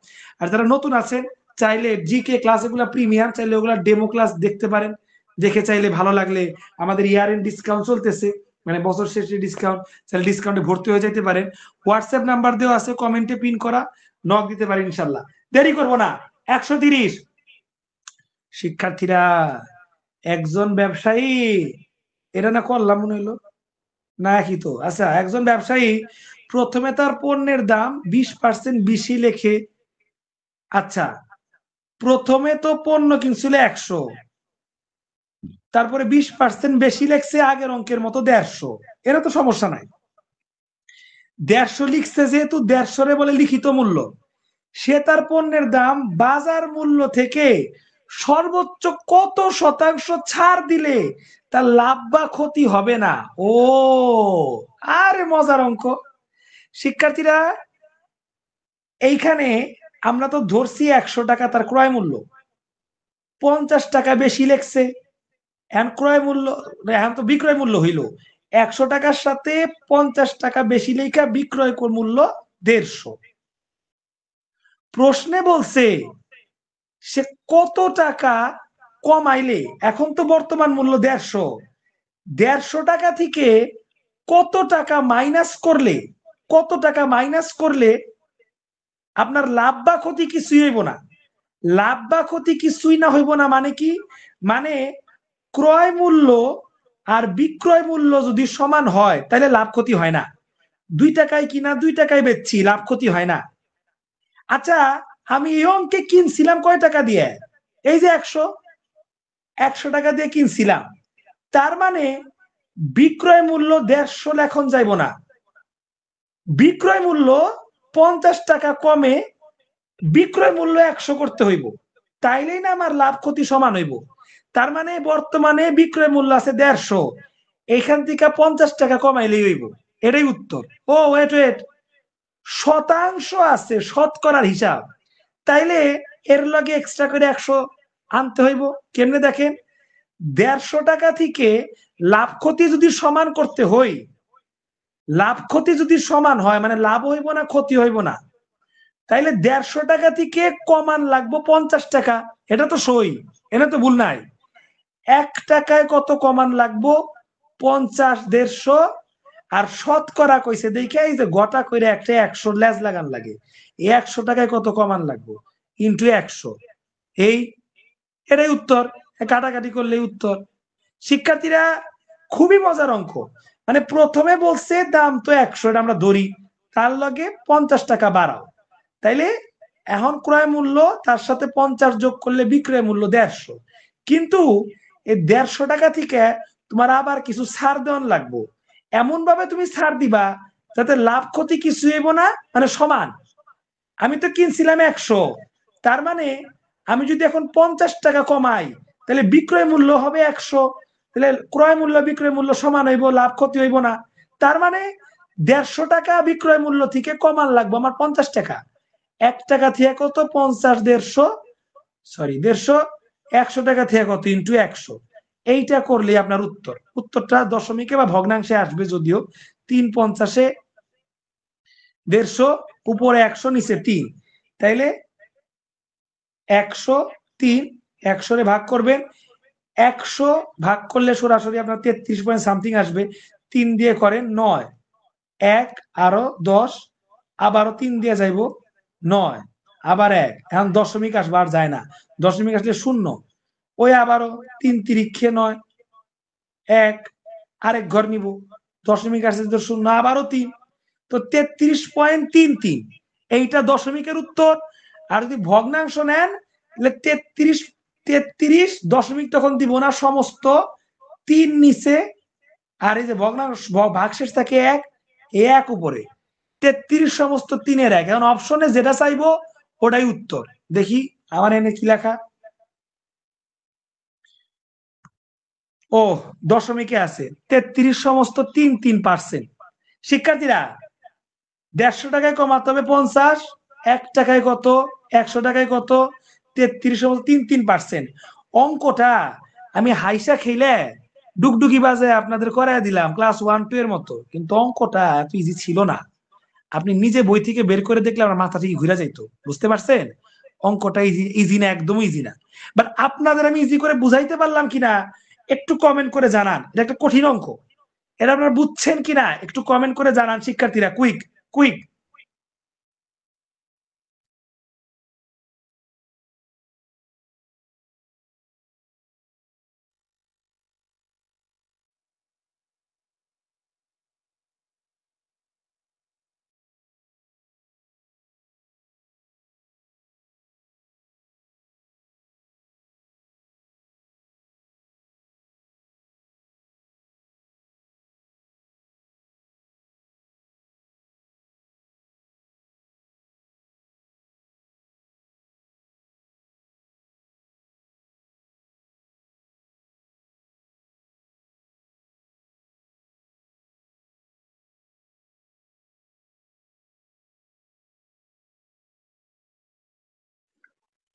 [SPEAKER 1] আর যারা নতুন আছেন চাইলে জিকে ক্লাস এগুলা প্রিমিয়াম, চাইলে ওগুলা ডেমো ক্লাস দেখতে পারেন। দেখে চাইলে ভালো লাগলে আমাদের ইয়ার এন্ড ডিসকাউন্ট চলতেছে, মানে বছর শেষে ডিসকাউন্ট, চাইলে ডিসকাউন্টে ভর্তি হয়ে যেতে পারেন। হোয়াটসঅ্যাপ নাম্বার দেওয়া আছে, কমেন্টে পিন করা, নক দিতে পারেন ইনশাল্লাহ। দেরি করবো না। 130 শিক্ষার্থীরা, একজন ব্যবসায়ী, এটা না করলাম মনে হইলো, না একই তো। আচ্ছা, একজন ব্যবসায়ী প্রথমে তার পণ্যের দাম 20% বেশি লেখে। আচ্ছা, প্রথমে তো পণ্য কিনছিল 100, তারপরে 20% বেশি লেখছে আগের অঙ্কের মতো 150। এরা তো সমস্যা নাই। 150 লিখছে যেহেতু 150 বলে লিখিত মূল্য, সে তার পণ্যের দাম বাজার মূল্য থেকে সর্বোচ্চ কত শতাংশ ছাড় দিলে তার লাভ বা ক্ষতি হবে না। ও আরে মজার অঙ্ক। শিক্ষার্থীরা এইখানে আমরা তো ধরছি 100 টাকা তার ক্রয় মূল্য, 50 টাকা বেশি লেখছে। এখন ক্রয় মূল্য, এখন তো বিক্রয় মূল্য হইল 100 টাকার সাথে 50 টাকা বেশি লেখা বিক্রয় মূল্য 150। প্রশ্নে বলছে সে কত টাকা কমাইলে, এখন তো বর্তমান মূল্য 150 টাকা থেকে কত টাকা মাইনাস করলে, কত টাকা মাইনাস করলে আপনার লাভ বা ক্ষতি কিছুই হইব না। লাভ বা ক্ষতি কিছুই না হইব না মানে কি, মানে ক্রয় মূল্য আর বিক্রয় মূল্য যদি সমান হয় তাহলে লাভ ক্ষতি হয় না। 2 টাকায় কিনা 2 টাকায় বেচছি, লাভ ক্ষতি হয় না। আচ্ছা, আমি এই অঙ্কে কিনছিলাম কয় টাকা দিয়ে? এই যে 100 টাকা দিয়ে কিনছিলাম, তার মানে বিক্রয় মূল্য 150 লেখন যাইব না, বিক্রয় মূল্য 50 টাকা কমে বিক্রয় মূল্য 100 করতে হইব, তাইলেই না আমার লাভ ক্ষতি সমান হইব। তার মানে বর্তমানে বিক্রয় মূল্য আছে 150, এখান থেকে 50 টাকা কমাইলেই হইব। এটাই উত্তর। ও ওয়েট ওয়েট, শতাংশ আছে, শতকরার হিসাব, তাইলে এর লগে এক্সট্রা করে 100 আনতে হইব। কেমনে দেখেন, 150 টাকা থেকে লাভ ক্ষতি যদি সমান করতে হই, লাভ ক্ষতি যদি সমান হয় মানে লাভ হইব না ক্ষতি হইব না, তাইলে 150 টাকা থেকে কমান লাগবো 50 টাকা। এটা তো সই, এটা তো ভুল নাই। 1 টাকায় কত কমান লাগবো? 50, 150। আর শতকরা কইছে দেখে এই যে গোটা করে একটা 100 লেজ লাগান লাগে, এই 100 টাকায় কত কমান লাগবো ইন্টু 100, এই এটাই উত্তর। কাটাকাটি করলে উত্তর। শিক্ষার্থীরা খুবই মজার অঙ্ক। মানে প্রথমে বলছে দাম তো 100, এটা আমরা ধরি, তার লগে 50 টাকা বাড়াও, তাইলে এখন ক্রয় মূল্য তার সাথে 50 যোগ করলে বিক্রয় মূল্য 150। কিন্তু এই 150 টাকা থেকে তোমার আবার কিছু ছাড় দেওয়ান লাগবো, এমন ভাবে তুমি ছাড় দিবা যাতে লাভ ক্ষতি কিছু হইব না, মানে সমান। আমি তো কিনছিলাম 100, তার মানে আমি যদি এখন 50 টাকা কমাই তাহলে বিক্রয় মূল্য হবে 100, তাহলে ক্রয় মূল্য বিক্রয় মূল্য সমান হইব, লাভ ক্ষতি হইব না। তার মানে 150 টাকা বিক্রয় মূল্য থেকে কমান লাগবো আমার 50 টাকা। 1 টাকা থেকে কত? 50, 150, সরি 150, 100 টাকা থেকে কত ইন্টু 100। এইটা করলে আপনার উত্তর, উত্তরটা দশমিকে বা ভগ্নাংশে আসবে, যদিও 3/50, 150 উপরে 100 নিচে 3, তাইলে 103। 100 রে ভাগ করবেন, 100 ভাগ করলে সরাসরি আপনার 33 পয়েন্ট সামথিং আসবে। 3 দিয়ে করেন 9, 1 আরো 10, আবারও 3 দিয়ে যাইব 9, আবার 1, এখন দশমিক আসবে, আর যায় না, দশমিক আসলে শূন্য, ওই আবারও 3 তিরিক্ষে 9, 1 আরেক ঘর নিব, দশমিক আসলে তো শূন্য, আবারও 3, তো 33.33, এইটা দশমিকের উত্তর। আর যদি ভগ্নাংশ নেন তাহলে 33, 33 দশমিক তখন দিব না, সমস্ত 3 নিচে, আর এই যে ভগ্নাংশ ভাগশেষ থাকে 1, 1 উপরে, 33 সমস্ত 3-এর 1। এখন অপশনে যেটা চাইবো ওটাই উত্তর। দেখি আমার এনে কি লেখা, ও দশমিকে আছে 33 সমস্ত 3, 3%। শিক্ষার্থীরা 150 টাকায় কমাতে হবে 50, 1 টাকায় কত, 100 টাকায় কত, 33 সমস্ত 3, 3%। অঙ্কটা আমি হাইসা খেলে ডুগডুগি বাজে আপনাদের করাই দিলাম ক্লাস 1, 2 এর মতো, কিন্তু অঙ্কটা এত ইজি ছিল না। আপনি নিজে বই থেকে বের করে দেখলে আমার মাথা থেকে ঘুরে যাইতো, বুঝতে পারছেন? অঙ্কটা ইজি, ইজি না, একদমই ইজি না। বাট আপনাদের আমি ইজি করে বুঝাইতে পারলাম কিনা একটু কমেন্ট করে জানান। এটা একটা কঠিন অঙ্ক, এটা আপনারা বুঝছেন কিনা একটু কমেন্ট করে জানান শিক্ষার্থীরা, কুইক কুইক।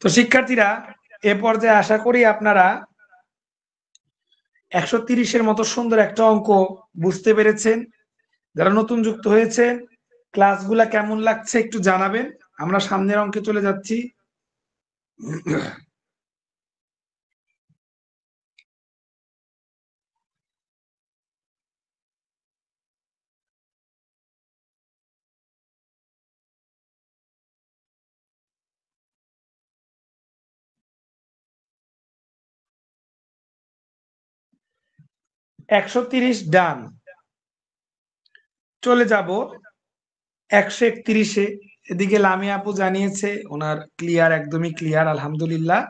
[SPEAKER 1] তো শিক্ষার্থীরা এ পর্যায়ে আশা করি আপনারা 130-এর মতো সুন্দর একটা অঙ্ক বুঝতে পেরেছেন। যারা নতুন যুক্ত হয়েছেন, ক্লাসগুলা কেমন লাগছে একটু জানাবেন। আমরা সামনের অঙ্কে চলে যাচ্ছি। 130 ডান, চলে যাব 131-এ। এদিকে লামিয়া আপু জানিয়েছে ওনার ক্লিয়ার, একদমই ক্লিয়ার, আলহামদুলিল্লাহ।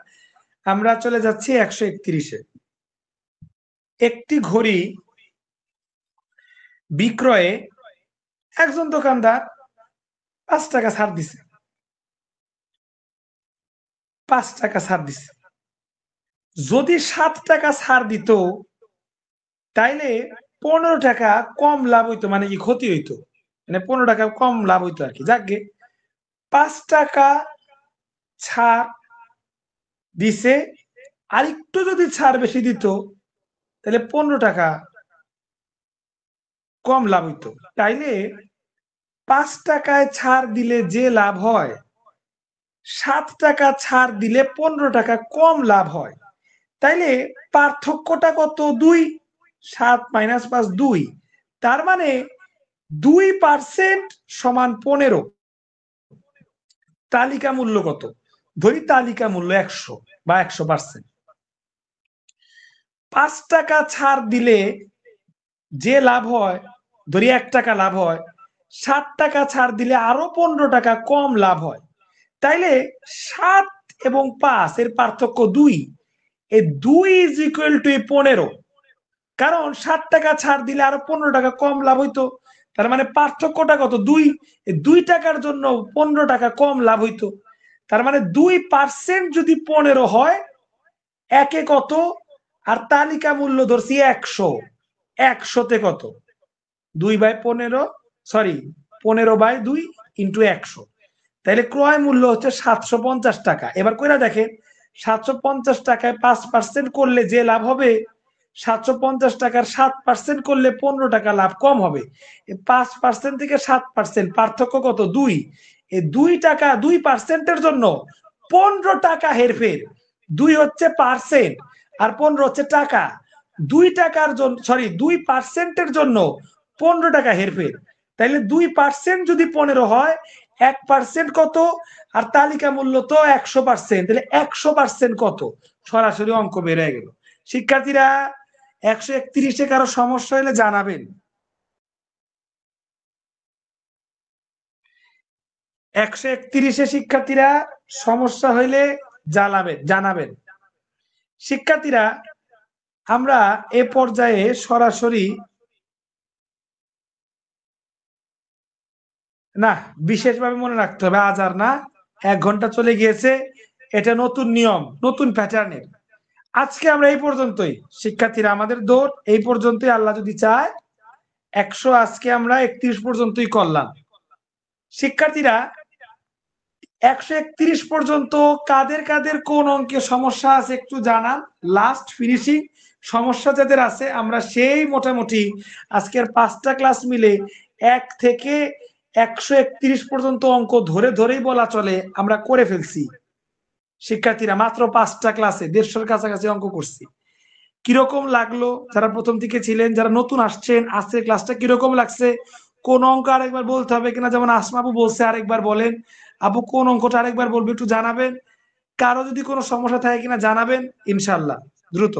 [SPEAKER 1] আমরা চলে যাচ্ছি 131-এ। একটি ঘড়ি বিক্রয়ে একজন দোকানদার 5 টাকা ছাড় দিছে, 5 টাকা ছাড় দিছে। যদি 7 টাকা ছাড় দিত তাইলে 15 টাকা কম লাভ হইতো, মানে কি ক্ষতি হইতো, মানে 15 টাকা কম লাভ হইতো আর কি। যাকে 5 টাকা ছাড় দিছে, আর একটু যদি ছাড় বেশি দিত তাহলে 15 টাকা কম লাভ হইতো। তাইলে 5 টাকায় ছাড় দিলে যে লাভ হয়, 7 টাকা ছাড় দিলে 15 টাকা কম লাভ হয়। তাইলে পার্থক্যটা কত? 2। 7 - 5 2। তার মানে 2% সমান 15। তালিকা মূল্য কত? ধরি তালিকা মূল্য 100 বা 100%। 5 টাকা ছাড় দিলে যে লাভ হয়, ধরি 1 টাকা লাভ হয়, 7 টাকা ছাড় দিলে আরো 15 টাকা কম লাভ হয়। তাইলে 7 এবং 5 এর পার্থক্য 2। এই 2 ইজ ইকুয়াল টু 15। কারণ 7 টাকা ছাড় দিলে আরো 15 টাকা কম লাভ হইতো। তার মানে পার্থক্যটা কত? 2। এই 2 টাকার জন্য 15 টাকা কম লাভ হইতো। তার মানে 2% যদি 15 হয়, একে কত? আর তালিকা মূল্য ধরছি 100। 100-তে কত? 2/15, সরি 15/2 ইন্টু 100। তাহলে ক্রয় মূল্য হচ্ছে 750 টাকা। এবার কইরা দেখেন, 750 টাকায় 5% করলে যে লাভ হবে, 750 টাকার 7% করলে 15 টাকা লাভ কম হবে। 5% থেকে 7% পার্থক্য কত? 2। এই 2 টাকা 2%-এর জন্য 15 টাকা হেরফের। 2 হচ্ছে পার্সেন্ট আর 15 হচ্ছে টাকা। 2 টাকার জন্য, সরি 2%-এর জন্য 15 টাকা হেরফের। তাইলে 2% যদি 15 হয়, 1% কত? আর তালিকা মূল্য তো 100%, তাহলে 100% কত? সরাসরি অঙ্ক বের হয়ে গেল। শিক্ষার্থীরা 131-এ কারো সমস্যা হলে জানাবেন। 131-এ শিক্ষার্থীরা সমস্যা হইলে জানাবেন। শিক্ষার্থীরা আমরা এ পর্যায়ে সরাসরি, না বিশেষভাবে মনে রাখতে হবে, আজ আর না, 1 ঘন্টা চলে গিয়েছে। এটা নতুন নিয়ম, নতুন প্যাটার্নের। আজকে আমরা এই পর্যন্তই শিক্ষার্থীরা, আমাদের দৌড় এই পর্যন্তই। আল্লাহ যদি চায় 100 আজকে আমরা 31 পর্যন্তই করলাম। শিক্ষার্থীরা 131 পর্যন্ত কাদের কাদের কোন অঙ্কে সমস্যা আছে একটু জানান। লাস্ট ফিনিশিং সমস্যা যাদের আছে, আমরা সেই মোটামুটি আজকের 5টা ক্লাস মিলে 1 থেকে 131 পর্যন্ত অঙ্ক ধরে ধরেই বলা চলে আমরা করে ফেলছি। শিক্ষার্থীরা মাত্র 5টা ক্লাসে 150-এর কাছাকাছি অঙ্ক করছি। কিরকম লাগলো? যারা প্রথম থেকে ছিলেন, যারা নতুন আসছেন, আজকের ক্লাসটা কিরকম লাগছে? কোন অঙ্ক আরেকবার বলতে হবে কিনা, যেমন আসমা আপু বলছে আরেকবার বলেন। আপু কোন অঙ্কটা আরেকবার বলবে একটু জানাবেন। কারো যদি কোনো সমস্যা থাকে কিনা জানাবেন, ইনশাল্লাহ দ্রুত।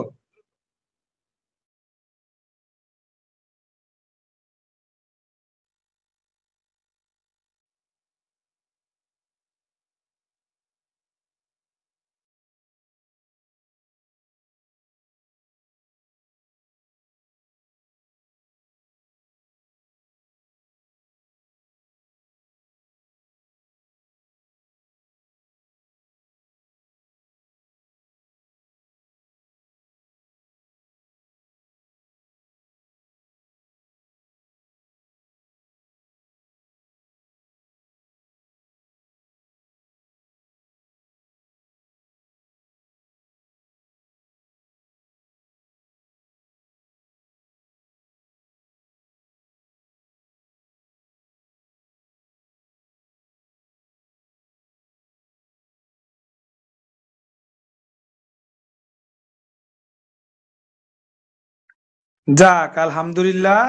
[SPEAKER 1] যাক আলহামদুলিল্লাহ,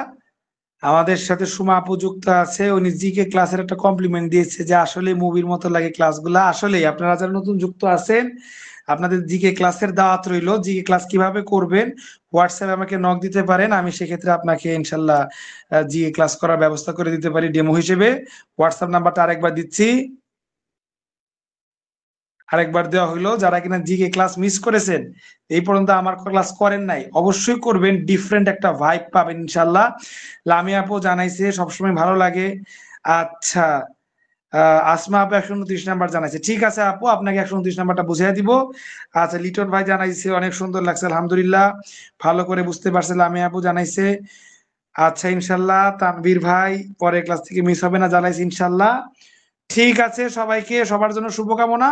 [SPEAKER 1] আমাদের সাথে সুমা আপু যুক্ত আছে। উনি জিকে ক্লাসের একটা কমপ্লিমেন্ট দিয়েছে যে আসলে মুভির মতো লাগে ক্লাসগুলা। আসলে আপনারা যারা নতুন যুক্ত আছেন, আপনাদের জিকে ক্লাসের দাওয়াত রইলো। জিকে ক্লাস কিভাবে করবেন, হোয়াটসঅ্যাপে আমাকে নক দিতে পারেন, আমি সেক্ষেত্রে আপনাকে ইনশাল্লাহ জিকে ক্লাস করার ব্যবস্থা করে দিতে পারি ডেমো হিসেবে। হোয়াটসঅ্যাপ নাম্বারটা আরেকবার দিচ্ছি, আরেকবার দেওয়া হইলো। যারা কিনা জিকে ক্লাস মিস করেছেন, এই পর্যন্ত আমার ক্লাস করেন নাই, অবশ্যই করবেন, ডিফারেন্ট একটা ভাইব পাবেন ইনশাল্লাহ। লামিয়া আপু জানাইছে সবসময় ভালো লাগে। আচ্ছা, আসমা আপু 129 নাম্বার জানাইছে, ঠিক আছে আপু, আপনাকে 129 নাম্বারটা বুঝিয়ে দিব। আচ্ছা, লিটন ভাই জানাইছে অনেক সুন্দর লাগছে, আলহামদুলিল্লাহ, ভালো করে বুঝতে পারছে। লামিয়া আপু জানাইছে, আচ্ছা ইনশাল্লাহ। তানভীর ভাই পরের ক্লাস থেকে মিস হবে না জানাইছে, ইনশাল্লাহ। ঠিক আছে, সবাইকে সবার জন্য শুভকামনা,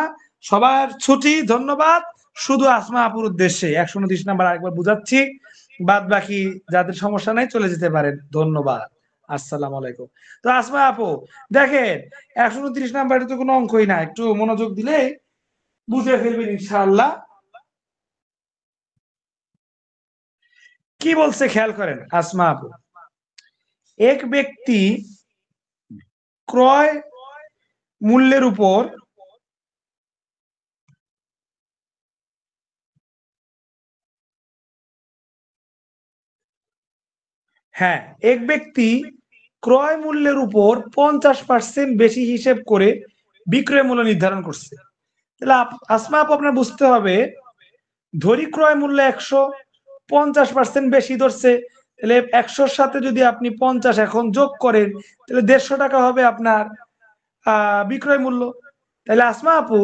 [SPEAKER 1] সবার ছুটি, ধন্যবাদ। শুধু আসমা আপুর উদ্দেশ্যে 129 নাম্বার আরেকবার বুঝাচ্ছি, বাদ বাকি যাদের সমস্যা নাই চলে যেতে পারেন, ধন্যবাদ। আসসালামু আলাইকুম। তো আসমা আপু দেখেন, 129 নাম্বারে তো কোনো অঙ্কই না, একটু মনোযোগ দিলে বুঝে ফেলবেন ইনশাআল্লাহ। কি বলছে খেয়াল করেন আসমা আপু, এক ব্যক্তি ক্রয় মূল্যের উপর হ্যাঁ, এক ব্যক্তি ক্রয় মূল্যের উপর 50% বেশি হিসেব করে বিক্রয় মূল্য নির্ধারণ করছে। তাহলে আসমা আপু আপনার বুঝতে হবে, ধরি ক্রয় মূল্য 100, 50% বেশি ধরছে, তাহলে 100-র সাথে যদি আপনি 50 এখন যোগ করেন, তাহলে 150 টাকা হবে আপনার বিক্রয় মূল্য। তাহলে আসমা আপু,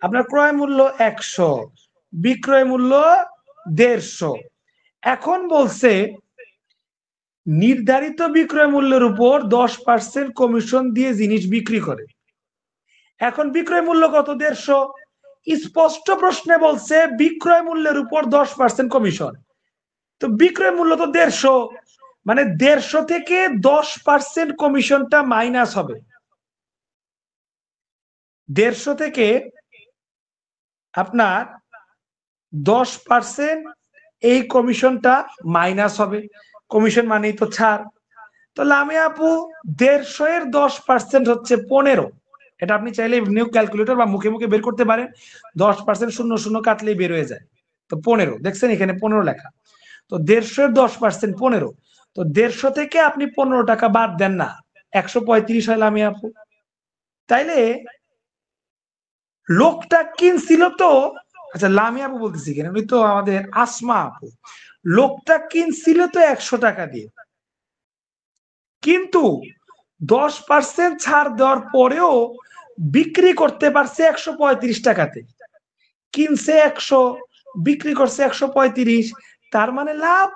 [SPEAKER 1] আপনার ক্রয় মূল্য 100, বিক্রয় মূল্য 150। এখন বলছে নির্ধারিত বিক্রয় মূল্যের উপর 10% কমিশন দিয়ে জিনিস বিক্রি করে। এখন বিক্রয় মূল্য কত? 150। স্পষ্ট প্রশ্নে বলছে বিক্রয় মূল্যের উপর 10% কমিশন। তো বিক্রয় মূল্য তো 150, মানে 150 থেকে 10% কমিশনটা মাইনাস হবে। 150 থেকে আপনার 10% এই কমিশনটা মাইনাস হবে। কমিশন মানেই তো ছাড়। তাহলে আমি আপু 150 এর 10% হচ্ছে 15। এটা আপনি চাইলে নিউ ক্যালকুলেটর বা মুখে মুখে বের করতে পারেন। 10% শূন্য শূন্য কাটলেই বের হয়ে যায়। তো 15, দেখছেন এখানে 15 লেখা। তো 150 এর 10% 15। তো 150 থেকে আপনি 15 টাকা বাদ দেন না, 135 হয় লামি আপু। তাইলে লোকটা কিনছিল তো, আচ্ছা লামি আপু বলতেছি কেন, উনি তো আমাদের আসমা আপু। লোকটা কিনছিল তো 100 টাকা দিয়ে, কিন্তু 10% ছাড় দেওয়ার পরেও বিক্রি করতে পারছে 135 টাকাতে। কিনছে 100, বিক্রি করছে 135, তার মানে লাভ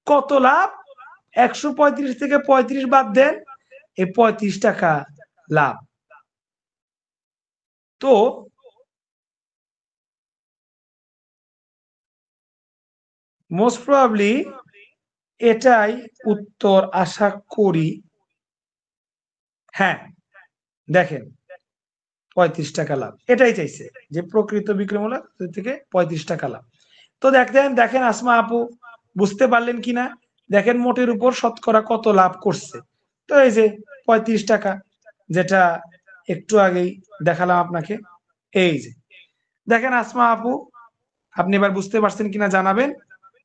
[SPEAKER 1] কত? লাভ 135 থেকে 35 বাদ দেন, এই 35 টাকা লাভ। তো মোস্ট প্রবাবলি এটাই উত্তর আশা করি। হ্যাঁ, দেখেন 35 টাকা লাভ, এটাই চাইছে যে প্রকৃত বিক্রয় মূল্য থেকে 35 টাকা লাভ। তো দেখেন দেখেন আসমা আপু বুঝতে পারলেন কিনা, দেখেন মোটের উপর শতকরা কত লাভ করছে। তো এই যে 35 টাকা, যেটা একটু আগেই দেখালাম আপনাকে। এই যে দেখেন আসমা আপু, আপনি এবার বুঝতে পারছেন কিনা জানাবেন।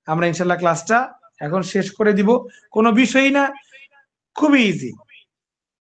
[SPEAKER 1] আমরা ইনশাল্লাহ ক্লাসটা এখন শেষ করে দিব, কোনো বিষয়ই না, খুবই ইজি।